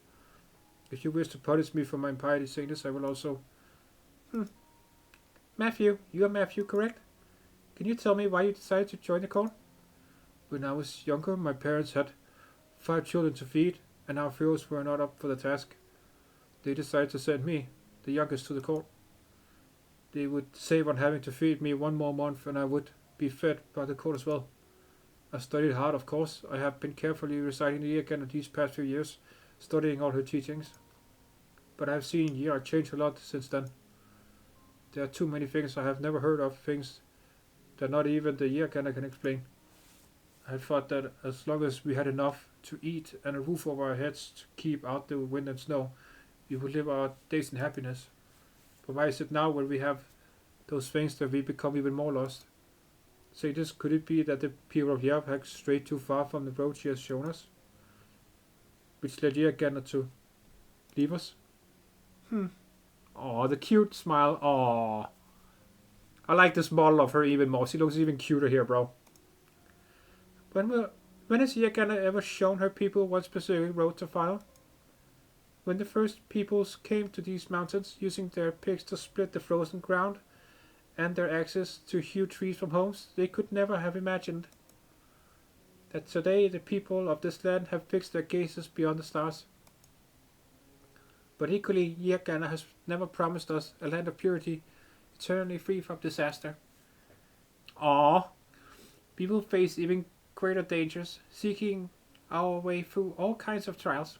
If you wish to punish me for my impiety saying this, I will also... Matthew, you are Matthew, correct? Can you tell me why you decided to join the cult? When I was younger, my parents had 5 children to feed, and our fears were not up for the task. They decided to send me, the youngest, to the cult. They would save on having to feed me 1 more month, and I would be fed by the cult as well. I studied hard, of course. I have been carefully reciting the Yergat these past few years, studying all her teachings. But I have seen Yergat change a lot since then. There are too many things I have never heard of, things that not even the Yergat can explain. I thought that as long as we had enough to eat and a roof over our heads to keep out the wind and snow, we would live our days in happiness. But why is it now when we have those things that we become even more lost? Say this, could it be that the people of Yergat have strayed too far from the road she has shown us? Which led Yergat to leave us? Aw, the cute smile. Aw. I like this model of her even more. She looks even cuter here, bro. When has Yergat ever shown her people one specific road to follow? When the first peoples came to these mountains, using their picks to split the frozen ground and their axes to hew trees from homes, they could never have imagined that today the people of this land have fixed their gazes beyond the stars. But equally, Yergat has never promised us a land of purity, eternally free from disaster. Aww. People face even greater dangers, seeking our way through all kinds of trials.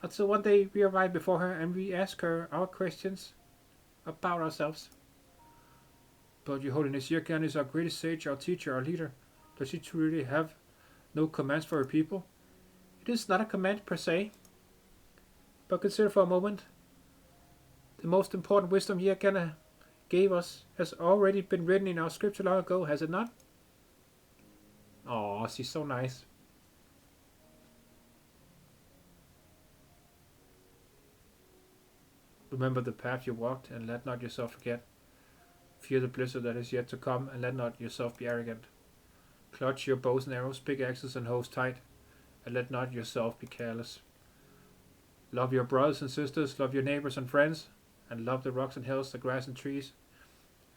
Until one day we arrive before her and we ask her our questions about ourselves. But Your Holiness, Yergat is our greatest sage, our teacher, our leader. Does she truly have no commands for her people? It is not a command per se. But consider for a moment, the most important wisdom Yergat gave us has already been written in our scripture long ago, has it not? Aw, she's so nice. Remember the path you walked, and let not yourself forget. Fear the blizzard that is yet to come, and let not yourself be arrogant. Clutch your bows and arrows, pickaxes and hoes tight, and let not yourself be careless. Love your brothers and sisters, love your neighbors and friends, and love the rocks and hills, the grass and trees,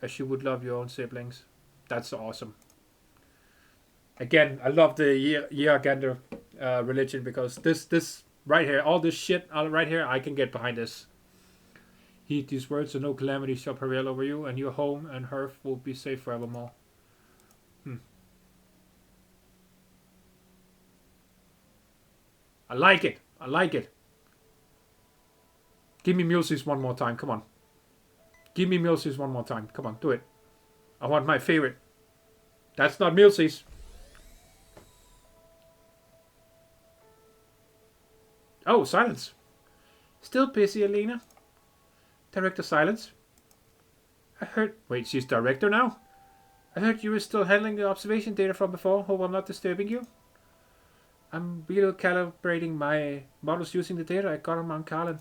as you would love your own siblings. That's awesome. Again, I love the Yergat religion, because this right here, all this shit right here, I can get behind this. Heed these words, and no calamity shall prevail over you, and your home and hearth will be safe forevermore. I like it. I like it. Give me Mulesies one more time. Come on. Give me Mulesies one more time. Come on, do it. I want my favorite. That's not Mulesies. Oh, silence. Still busy, Elena? Director Silence? I heard... Wait, she's director now? I heard you were still handling the observation data from before. Hope I'm not disturbing you. I'm recalibrating my models using the data I got on Mount Carlin.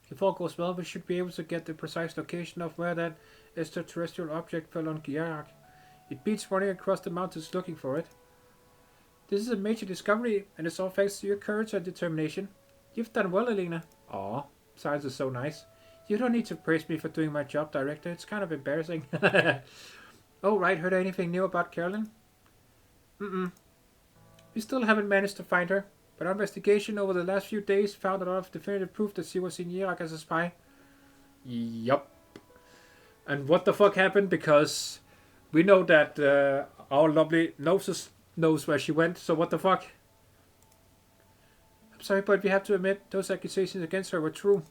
If all goes well, we should be able to get the precise location of where that extraterrestrial object fell on Yergat. It beats running across the mountains looking for it. This is a major discovery, and it's all thanks to your courage and determination. You've done well, Elena. Aw, Silence is so nice. You don't need to praise me for doing my job, Director. It's kind of embarrassing. Oh, right. Heard anything new about Carolyn? We still haven't managed to find her, but our investigation over the last few days found a lot of definitive proof that she was in Yergat as a spy. Yup. And what the fuck happened? Because we know that our lovely Gnosis knows where she went, so what the fuck? I'm sorry, but we have to admit those accusations against her were true.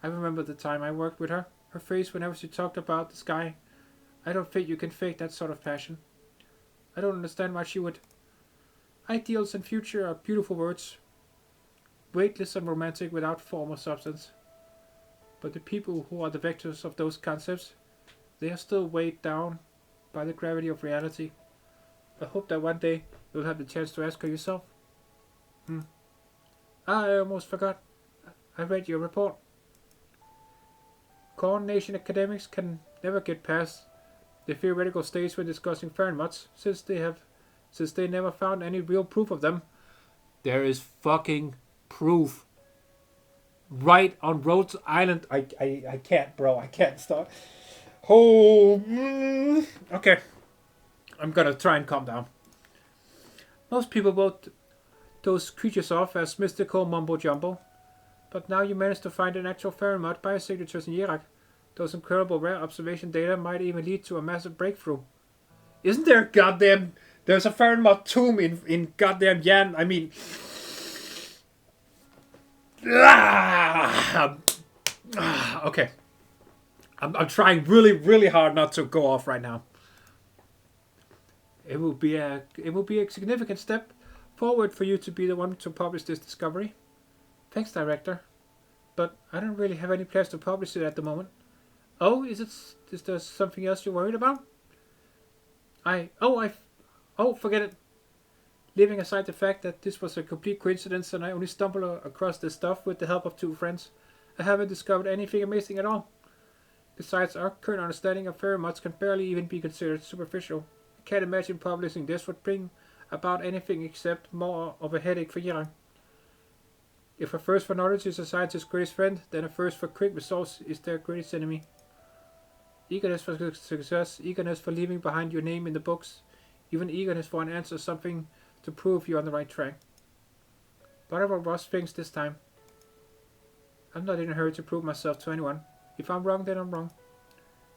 I remember the time I worked with her. Her face whenever she talked about the sky. I don't think you can fake that sort of passion. I don't understand why she would. Ideals and future are beautiful words. weightless and romantic without form or substance. But the people who are the vectors of those concepts, they are still weighed down by the gravity of reality. I hope that one day you'll have the chance to ask her yourself. I almost forgot. I read your report. Coordination academics can never get past the theoretical stage when discussing Fahrenheits, since they never found any real proof of them. There is fucking proof. Right on Rhodes Island. I can't, bro. I can't stop. Oh, okay. I'm gonna try and calm down. Most people wrote those creatures off as mystical mumbo jumbo, but now you managed to find an actual Fahrenheit biosignatures in Iraq. Those incredible rare observation data might even lead to a massive breakthrough. Isn't there there's a Fahrenheit tomb in goddamn Yan? I mean, okay. I'm trying really, really hard not to go off right now. It will be a significant step forward for you to be the one to publish this discovery. Thanks, Director. But I don't really have any plans to publish it at the moment. Oh, is there something else you're worried about? Forget it. Leaving aside the fact that this was a complete coincidence and I only stumbled across this stuff with the help of 2 friends, I haven't discovered anything amazing at all. Besides, our current understanding of Fahrenheit can barely even be considered superficial. I can't imagine publishing this would bring about anything except more of a headache for Yang. If a thirst for knowledge is a scientist's greatest friend, then a thirst for quick results is their greatest enemy. Eagerness for success, eagerness for leaving behind your name in the books, even eagerness for an answer, something to prove you're on the right track. Whatever Ross thinks this time, I'm not in a hurry to prove myself to anyone. If I'm wrong, then I'm wrong.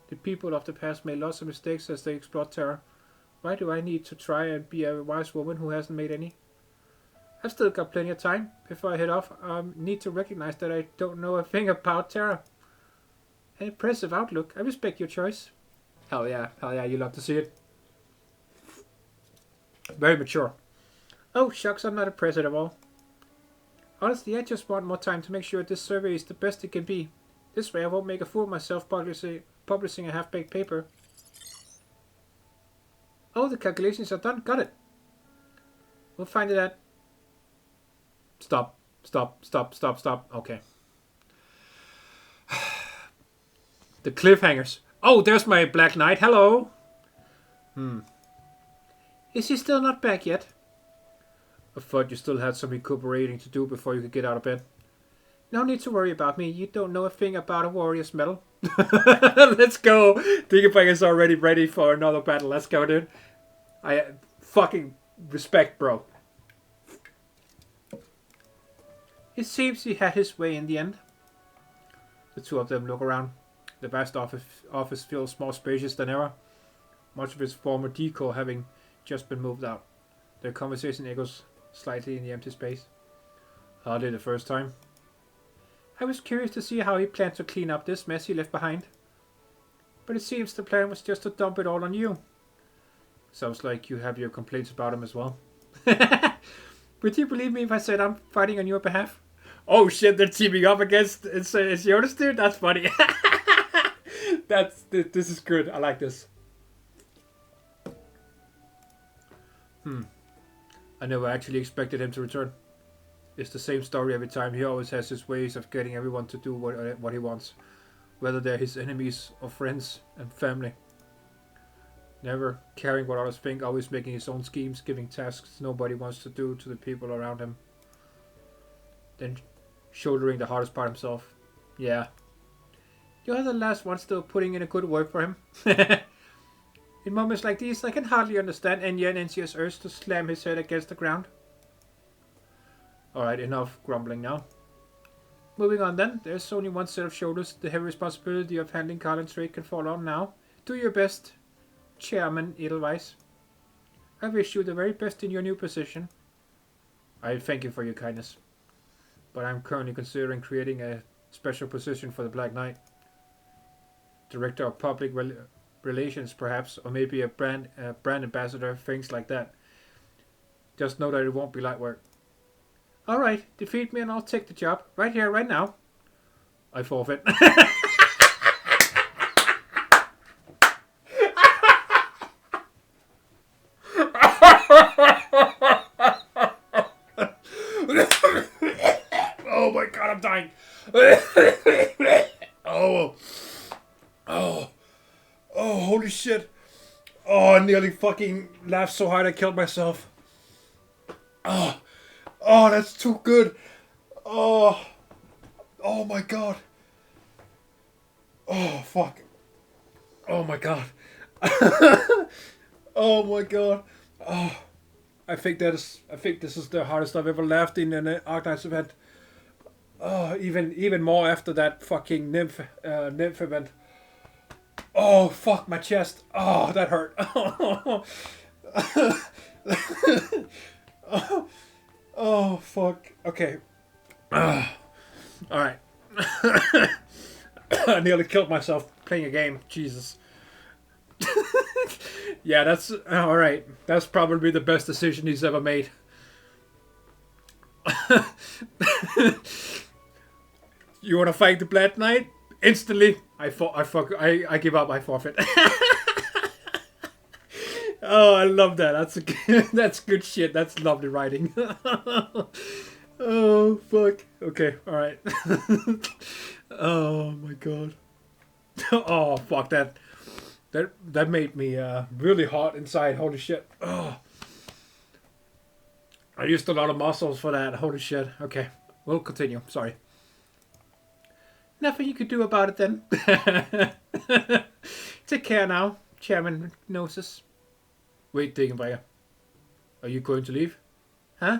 The people of the past made lots of mistakes as they explored Terra. Why do I need to try and be a wise woman who hasn't made any? I've still got plenty of time. Before I head off, I need to recognize that I don't know a thing about Terra. An impressive outlook. I respect your choice. Hell yeah, you love to see it. Very mature. Oh, shucks, I'm not impressed at all. Honestly, I just want more time to make sure this survey is the best it can be. This way I won't make a fool of myself publishing a half-baked paper. Oh, the calculations are done. Got it. We'll find it at... Stop. Okay. The cliffhangers. Oh, there's my Black Knight. Hello. Is he still not back yet? I thought you still had some recuperating to do before you could get out of bed. No need to worry about me. You don't know a thing about a warrior's medal. Let's go. Diggerbank is already ready for another battle. Let's go, dude. I fucking respect, bro. It seems he had his way in the end. The 2 of them look around. The vast office feels more spacious than ever. Much of its former decor having just been moved out. Their conversation echoes slightly in the empty space. Hardly the first time. I was curious to see how he planned to clean up this mess he left behind. But it seems the plan was just to dump it all on you. Sounds like you have your complaints about him as well. Would you believe me if I said I'm fighting on your behalf? Oh shit, they're teaming up against Jonas, dude? That's funny. This is good. I like this. I never actually expected him to return. It's the same story every time. He always has his ways of getting everyone to do what he wants. Whether they're his enemies or friends and family. Never caring what others think, always making his own schemes, giving tasks nobody wants to do to the people around him. Then shouldering the hardest part himself. Yeah. You're the last one still putting in a good word for him. In moments like these, I can hardly understand Enya and Encia's urge to slam his head against the ground. Alright, enough grumbling now. Moving on then, there's only one set of shoulders the heavy responsibility of handling Carlin's trade can fall on now. Do your best, Chairman Edelweiss. I wish you the very best in your new position. I thank you for your kindness. But I'm currently considering creating a special position for the Black Knight. Director of Public Relations, perhaps, or maybe a brand ambassador, things like that. Just know that it won't be light work. Alright, defeat me and I'll take the job. Right here, right now. I forfeit. Oh my god, I'm dying. Oh. Oh. Oh, holy shit. Oh, I nearly fucking laughed so hard I killed myself. Oh. Oh, that's too good. Oh. Oh my god. Oh, fuck. Oh my god. Oh my god. Oh. I think this is the hardest I've ever laughed in an Arknights event. Oh, even more after that fucking nymph event. Oh, fuck my chest. Oh, that hurt. Oh, fuck. Okay. Alright. I nearly killed myself playing a game. Jesus. Yeah, that's alright. That's probably the best decision he's ever made. You wanna fight the Black Knight? Instantly, I give up. I forfeit. Oh, I love that. That's good shit. That's lovely writing. Oh fuck. Okay. All right. Oh my god. Oh fuck that. That made me really hot inside. Holy shit. Oh. I used a lot of muscles for that. Holy shit. Okay. We'll continue. Sorry. Nothing you could do about it then. Take care now, Chairman Gnosis. Wait, Degenbrecher. Are you going to leave? Huh?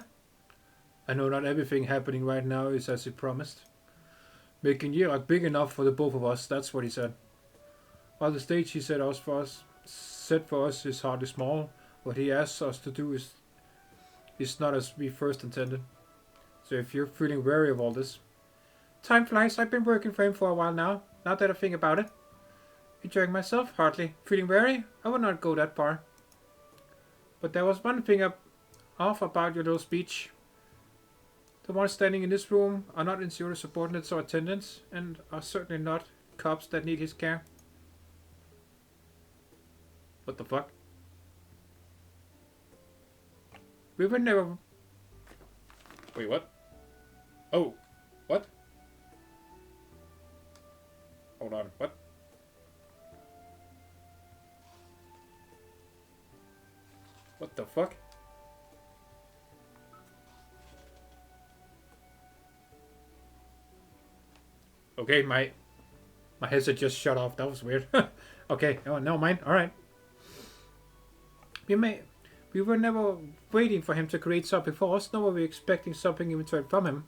I know not everything happening right now is as he promised. Making Yirak big enough for the both of us, that's what he said. While the stage he set for us is hardly small, what he asks us to do is not as we first intended. So if you're feeling wary of all this, time flies. I've been working for him for a while now that I think about it. Enjoying myself? Hardly. Feeling wary? I would not go that far. But there was one thing off about your little speech. The ones standing in this room are not insular subordinates or attendants, and are certainly not cops that need his care. What the fuck? We were never... Wait, what? Oh, what? Hold on, what? What the fuck? Okay, my headset just shut off. That was weird. Okay, oh, no mind. All right. We were never waiting for him to create something for us, nor were we expecting something in return from him.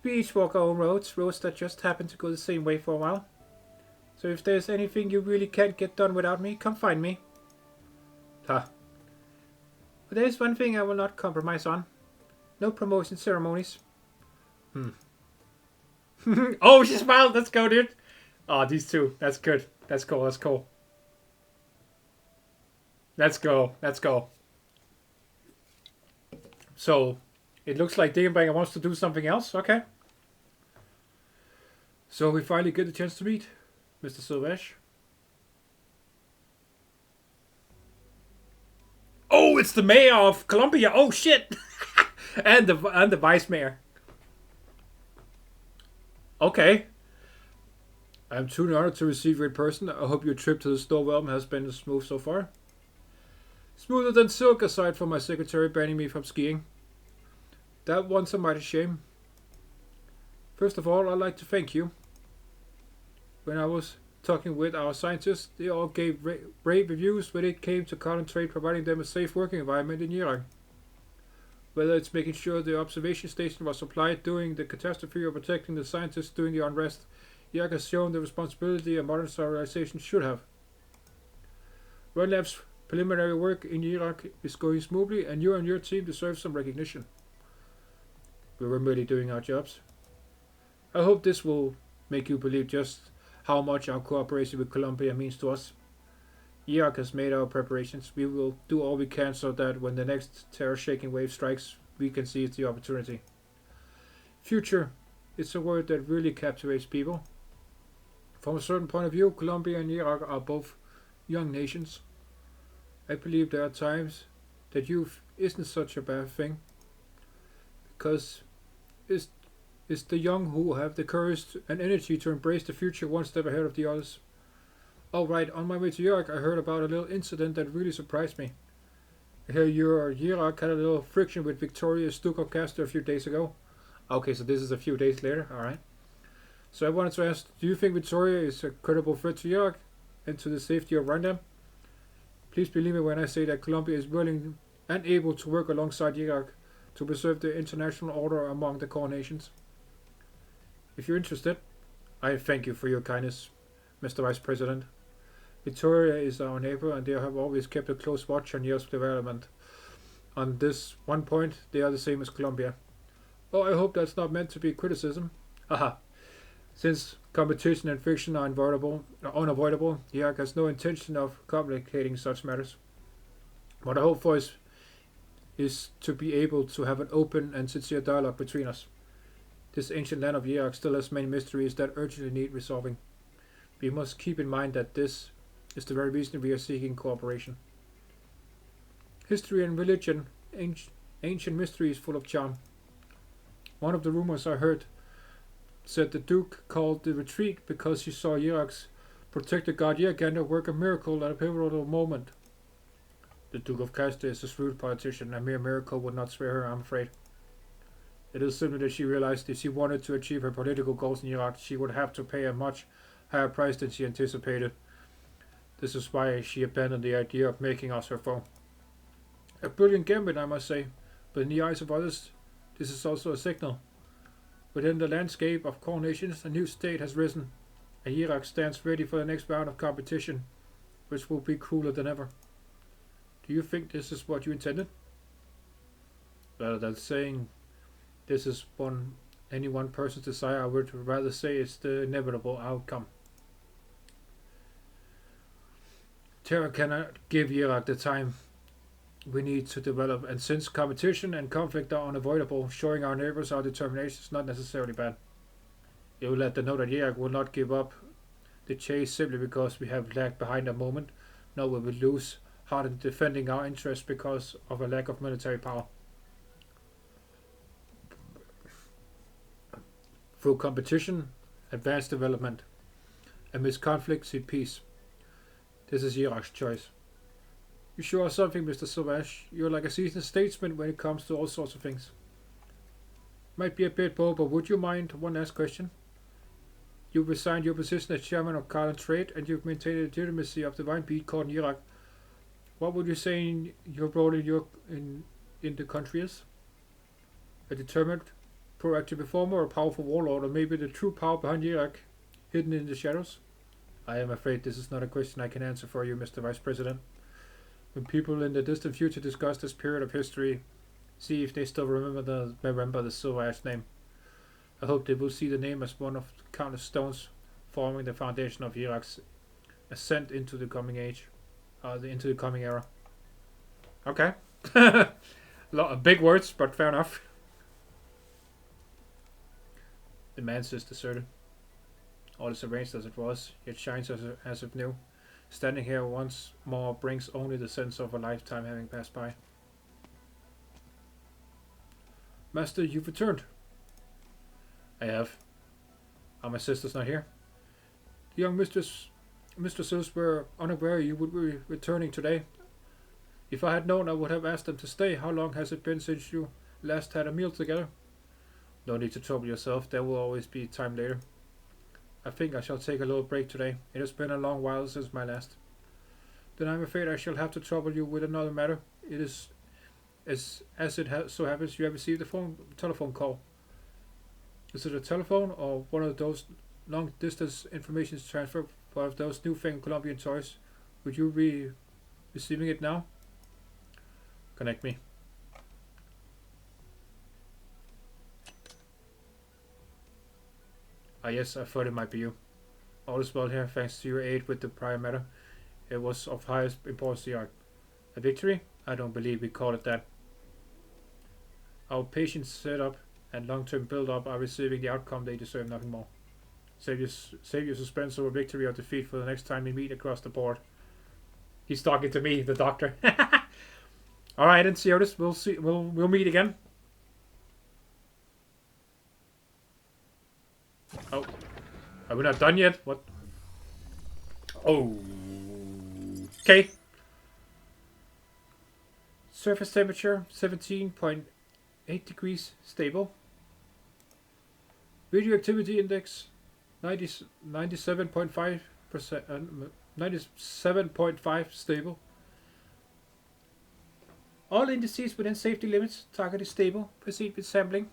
We each walk our own roads that just happen to go the same way for a while. So if there's anything you really can't get done without me, come find me. Huh. But there's one thing I will not compromise on. No promotion ceremonies. Oh, she smiled. Let's go, dude. Oh, these two. That's good. That's cool. That's cool. Let's go. Let's go. So, it looks like Degenbrecher wants to do something else. Okay. So, we finally get the chance to meet Mr. Silvash. Oh, it's the mayor of Columbia. Oh, shit. and the vice mayor. Okay. I'm truly honored to receive you in person. I hope your trip to the Snow Realm has been smooth so far. Smoother than silk, aside from my secretary banning me from skiing. That one's a mighty shame. First of all, I'd like to thank you. When I was talking with our scientists, they all gave rave reviews when it came to concentrate providing them a safe working environment in Yirak. Whether it's making sure the observation station was supplied during the catastrophe or protecting the scientists during the unrest, Yirak has shown the responsibility a modern civilization should have. RunLab's preliminary work in Yirak is going smoothly, and you and your team deserve some recognition. We were merely doing our jobs. I hope this will make you believe just how much our cooperation with Columbia means to us. Yirak has made our preparations. We will do all we can so that when the next terror-shaking wave strikes, we can seize the opportunity. Future is a word that really captivates people. From a certain point of view, Colombia and Iraq are both young nations. I believe there are times that youth isn't such a bad thing, because it's the young who have the courage and energy to embrace the future one step ahead of the others. Alright, on my way to Iraq I heard about a little incident that really surprised me. I hear your Iraq had a little friction with Victoria's Duke of Caster a few days ago. Okay, so this is a few days later, alright. So I wanted to ask, do you think Victoria is a credible threat to Iraq and to the safety of Rwanda? Please believe me when I say that Colombia is willing and able to work alongside Iraq to preserve the international order among the core nations. If you're interested, I thank you for your kindness, Mr. Vice President. Victoria is our neighbor and they have always kept a close watch on Iraq's development. On this one point, they are the same as Colombia. Oh, I hope that's not meant to be criticism. Aha. Since competition and friction are unavoidable, Iraq has no intention of complicating such matters. What I hope for is to be able to have an open and sincere dialogue between us. This ancient land of Iraq still has many mysteries that urgently need resolving. We must keep in mind that this is the very reason we are seeking cooperation. History and religion, ancient mysteries full of charm. One of the rumors I heard said the Duke called the retreat because he saw Iraq's protector God Yergander work a miracle at a pivotal moment. The Duke of Caster is a shrewd politician. A mere miracle would not sway her, I'm afraid. It is simply that she realized if she wanted to achieve her political goals in Iraq, she would have to pay a much higher price than she anticipated. This is why she abandoned the idea of making us her foe. A brilliant gambit, I must say, but in the eyes of others, this is also a signal. Within the landscape of core nations, a new state has risen, and Iraq stands ready for the next round of competition, which will be crueler than ever. Do you think this is what you intended? Rather than saying this is any one person's desire, I would rather say it's the inevitable outcome. Terror cannot give Iraq the time we need to develop, and since competition and conflict are unavoidable, showing our neighbors our determination is not necessarily bad. It will let them know that Iraq will not give up the chase simply because we have lagged behind a moment, nor will we lose heart in defending our interests because of a lack of military power. Through competition, advanced development, amidst conflict, see peace. This is Iraq's choice. You sure are something, Mr. Sauvage. You're like a seasoned statesman when it comes to all sorts of things. Might be a bit bold, but would you mind one last question? You've resigned your position as chairman of Carl and Trade, and you've maintained the legitimacy of the wine beet court in Iraq. What would you say in your role in the country is? A determined, proactive reformer, or a powerful warlord, or maybe the true power behind Iraq, hidden in the shadows? I am afraid this is not a question I can answer for you, Mr. Vice President. When people in the distant future discuss this period of history, see if they still remember the Sauvage name. I hope they will see the name as one of the countless stones forming the foundation of Iraq's ascent into the coming age, into the coming era. Okay, a lot of big words, but fair enough. The man's just deserted. All is arranged as it was, yet shines as if new. Standing here once more brings only the sense of a lifetime having passed by. Master, you've returned. I have. Are my sisters not here? The young mistresses were unaware you would be returning today. If I had known, I would have asked them to stay. How long has it been since you last had a meal together? No need to trouble yourself. There will always be time later. I think I shall take a little break today. It has been a long while since my last. Then I'm afraid I shall have to trouble you with another matter. It is as it so happens you have received a telephone call. Is it a telephone or one of those long distance information transfer for one of those newfangled Colombian toys? Would you be receiving it now? Connect me. Ah yes, I thought it might be you. All is well here, thanks to your aid with the prior matter. It was of highest importance to Iraq. A victory? I don't believe we call it that. Our patient setup and long-term build-up are receiving the outcome they deserve, nothing more. Save your suspense over victory or defeat for the next time we meet across the board. He's talking to me, the doctor. All right, Ensiotis, we'll see. We'll meet again. Oh, are we not done yet? What? Oh, okay. Surface temperature 17.8 degrees, stable. Radioactivity index 97.5%, 97.5 stable. All indices within safety limits. Target is stable. Proceed with sampling.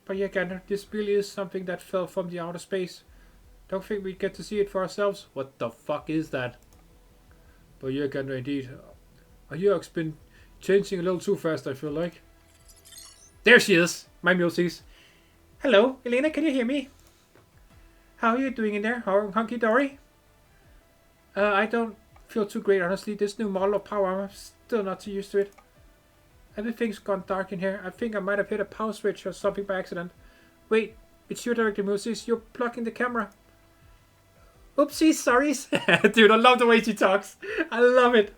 But yeah, Gander, this really is something that fell from the outer space. Don't think we'd get to see it for ourselves. What the fuck is that? But yeah, Gander, indeed. Ayurk's been changing a little too fast, I feel like. There she is, my Mulesies. Hello, Elena, can you hear me? How are you doing in there, hunky dory? I don't feel too great, honestly. This new model of power armor, I'm still not too used to it. Everything's gone dark in here. I think I might have hit a power switch or something by accident. Wait, it's you, Director Mulesies. You're blocking the camera. Oopsies, sorries. Dude, I love the way she talks. I love it.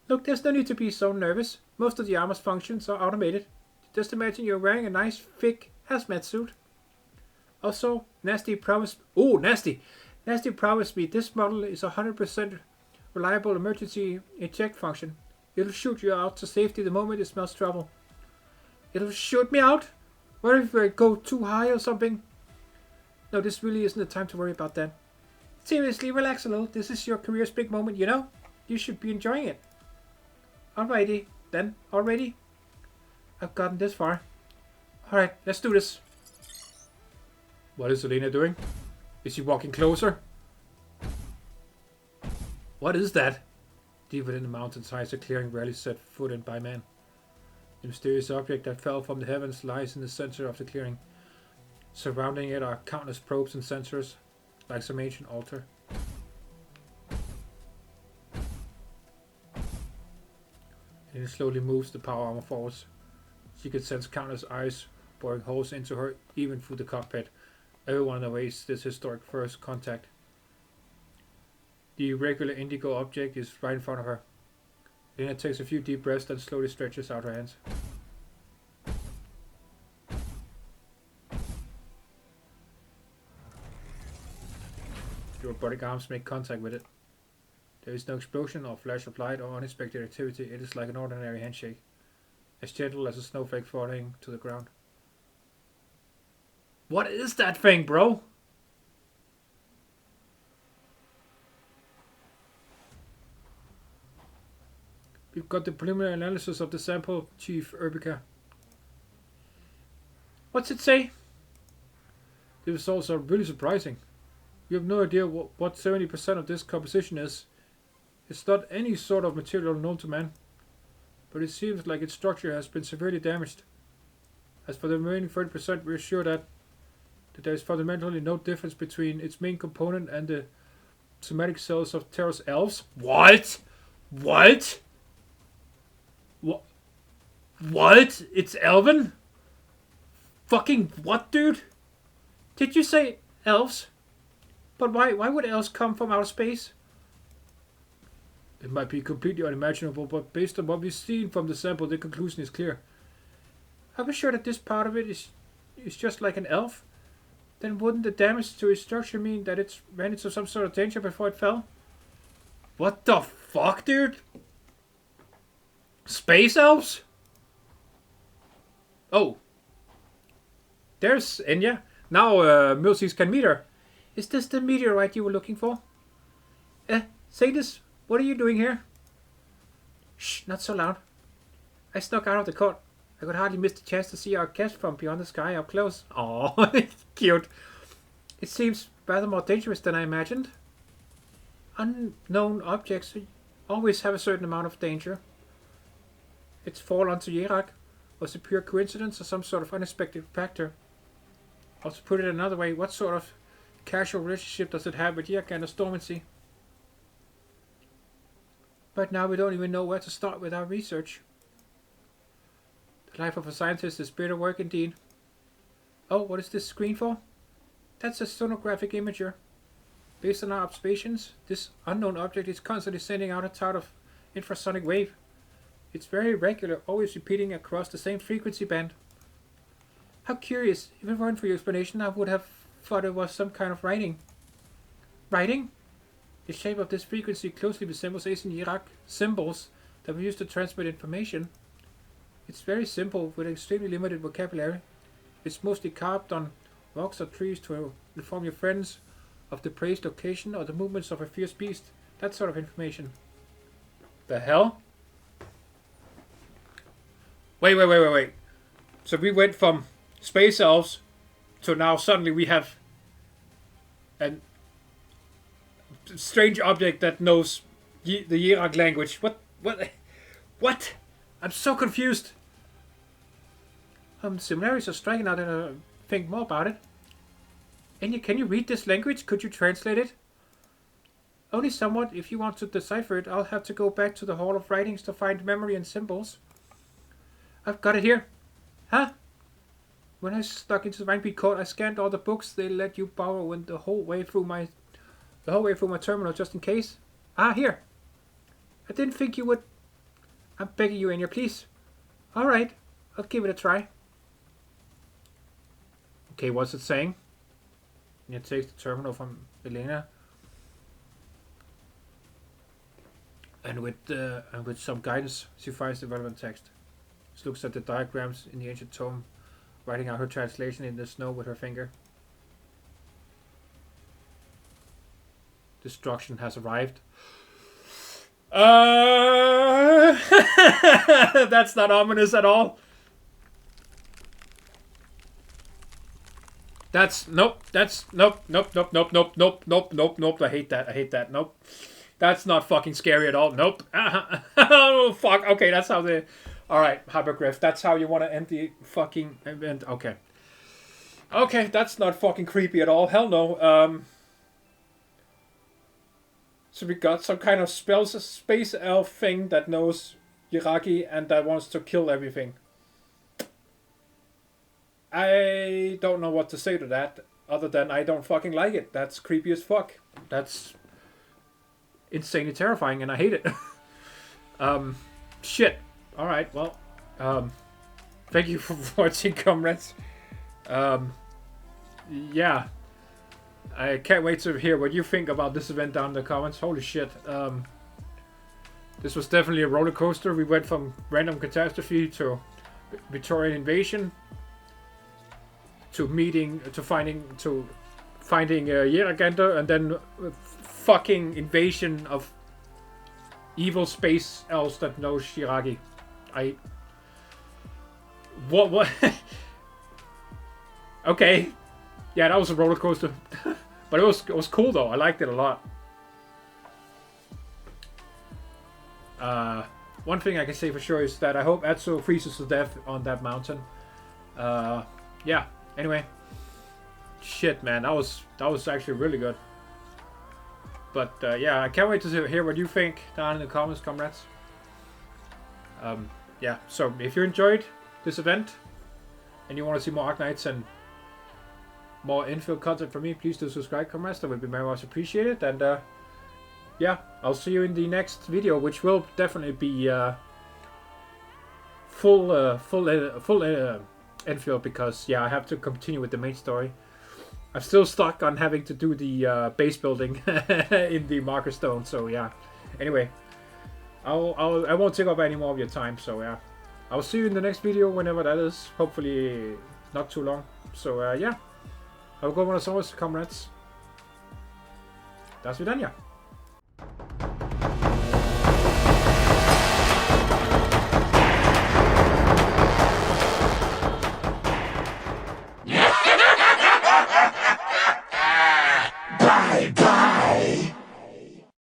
Look, there's no need to be so nervous. Most of the armor's functions are automated. Just imagine you're wearing a nice, thick hazmat suit. Also, Nasty promised... Oh, Nasty! Nasty promised me this model is 100% reliable emergency eject function. It'll shoot you out to safety the moment it smells trouble. It'll shoot me out? What if I go too high or something? No, this really isn't the time to worry about that. Seriously, relax a little. This is your career's big moment, you know? You should be enjoying it. Alrighty, then. Already? I've gotten this far. Alright, let's do this. What is Elena doing? Is she walking closer? What is that? Deep within the mountains hides a clearing rarely set foot in by man. The mysterious object that fell from the heavens lies in the center of the clearing. Surrounding it are countless probes and sensors, like some ancient altar. And it slowly moves the power armor forwards. She could sense countless eyes boring holes into her, even through the cockpit. Everyone awaits this historic first contact. The irregular indigo object is right in front of her. Lena takes a few deep breaths and slowly stretches out her hands. The robotic arms make contact with it. There is no explosion or flash of light or unexpected activity. It is like an ordinary handshake, as gentle as a snowflake falling to the ground. What is that thing, bro? We've got the preliminary analysis of the sample, Chief Urbica. What's it say? The results are really surprising. We have no idea what 70% of this composition is. It's not any sort of material known to man, but it seems like its structure has been severely damaged. As for the remaining 30%, we're sure that there is fundamentally no difference between its main component and the somatic cells of Terra's elves. What? What? What? It's elven? Fucking what, dude? Did you say elves? But why would elves come from outer space? It might be completely unimaginable, but based on what we've seen from the sample, the conclusion is clear. Are we sure that this part of it is just like an elf? Then wouldn't the damage to its structure mean that it ran into some sort of danger before it fell? What the fuck, dude? Space elves? Oh. There's Enya. Now Mulesies can meet her. Is this the meteorite you were looking for? Sadis, what are you doing here? Shh, not so loud. I snuck out of the court. I could hardly miss the chance to see our guest from beyond the sky up close. Aww, cute. It seems rather more dangerous than I imagined. Unknown objects always have a certain amount of danger. Its fall onto Yerak was a pure coincidence or some sort of unexpected factor. Or to put it another way, what sort of casual relationship does it have with Yerak and the Stormancy? But now we don't even know where to start with our research. The life of a scientist is bitter work indeed. Oh, what is this screen for? That's a sonographic imager. Based on our observations, this unknown object is constantly sending out a type of infrasonic wave. It's very regular, always repeating across the same frequency band. How curious. If it weren't for your explanation, I would have thought it was some kind of writing. Writing? The shape of this frequency closely resembles ancient Iraq symbols that we use to transmit information. It's very simple, with extremely limited vocabulary. It's mostly carved on rocks or trees to inform your friends of the praised location or the movements of a fierce beast. That sort of information. The hell? Wait. So we went from space elves to now suddenly we have a strange object that knows the Iraq language. What? I'm so confused. Similarities are striking out and I think more about it. Can you read this language? Could you translate it? Only somewhat. If you want to decipher it, I'll have to go back to the Hall of Writings to find memory and symbols. I've got it here. Huh? When I stuck into the Vinebeat Court, I scanned all the books they let you borrow the whole way through my terminal just in case. Ah, here. I didn't think you would. I'm begging you, Enya, please. All right, I'll give it a try. Okay, what's it saying? It takes the terminal from Elena. And with some guidance, she finds the relevant text. She looks at the diagrams in the ancient tome, writing out her translation in the snow with her finger. Destruction has arrived. That's not ominous at all. Nope. I hate that. Nope. That's not fucking scary at all. Nope. Oh, fuck. Okay, that's how the... Alright, Hypergryph. That's how you want to end the fucking event. Okay. Okay, that's not fucking creepy at all. Hell no. So we got some kind of space elf thing that knows Iraqi and that wants to kill everything. I don't know what to say to that, other than I don't fucking like it. That's creepy as fuck. That's insanely terrifying, and I hate it. Shit. Alright, well, thank you for watching, comrades. Yeah. I can't wait to hear what you think about this event down in the comments. Holy shit. This was definitely a roller coaster. We went from random catastrophe to Victorian invasion to finding Yeragender, and then fucking invasion of evil space elves that know Shiragi. What? Okay. Yeah, that was a roller coaster. But it was cool though. I liked it a lot. One thing I can say for sure is that I hope Atso freezes to death on that mountain. Yeah. Anyway. Shit, man. That was actually really good. But yeah, I can't wait to hear what you think down in the comments, comrades. Yeah, so if you enjoyed this event and you want to see more Arknights and more infill content from me, please do subscribe, comrades. That would be very much appreciated. And yeah, I'll see you in the next video, which will definitely be full infill, because yeah, I have to continue with the main story. I'm still stuck on having to do the base building in the marker stone. So yeah. Anyway, I won't take up any more of your time. So yeah, I'll see you in the next video, whenever that is. Hopefully not too long. So yeah, have a good one as always, comrades. Das vidania.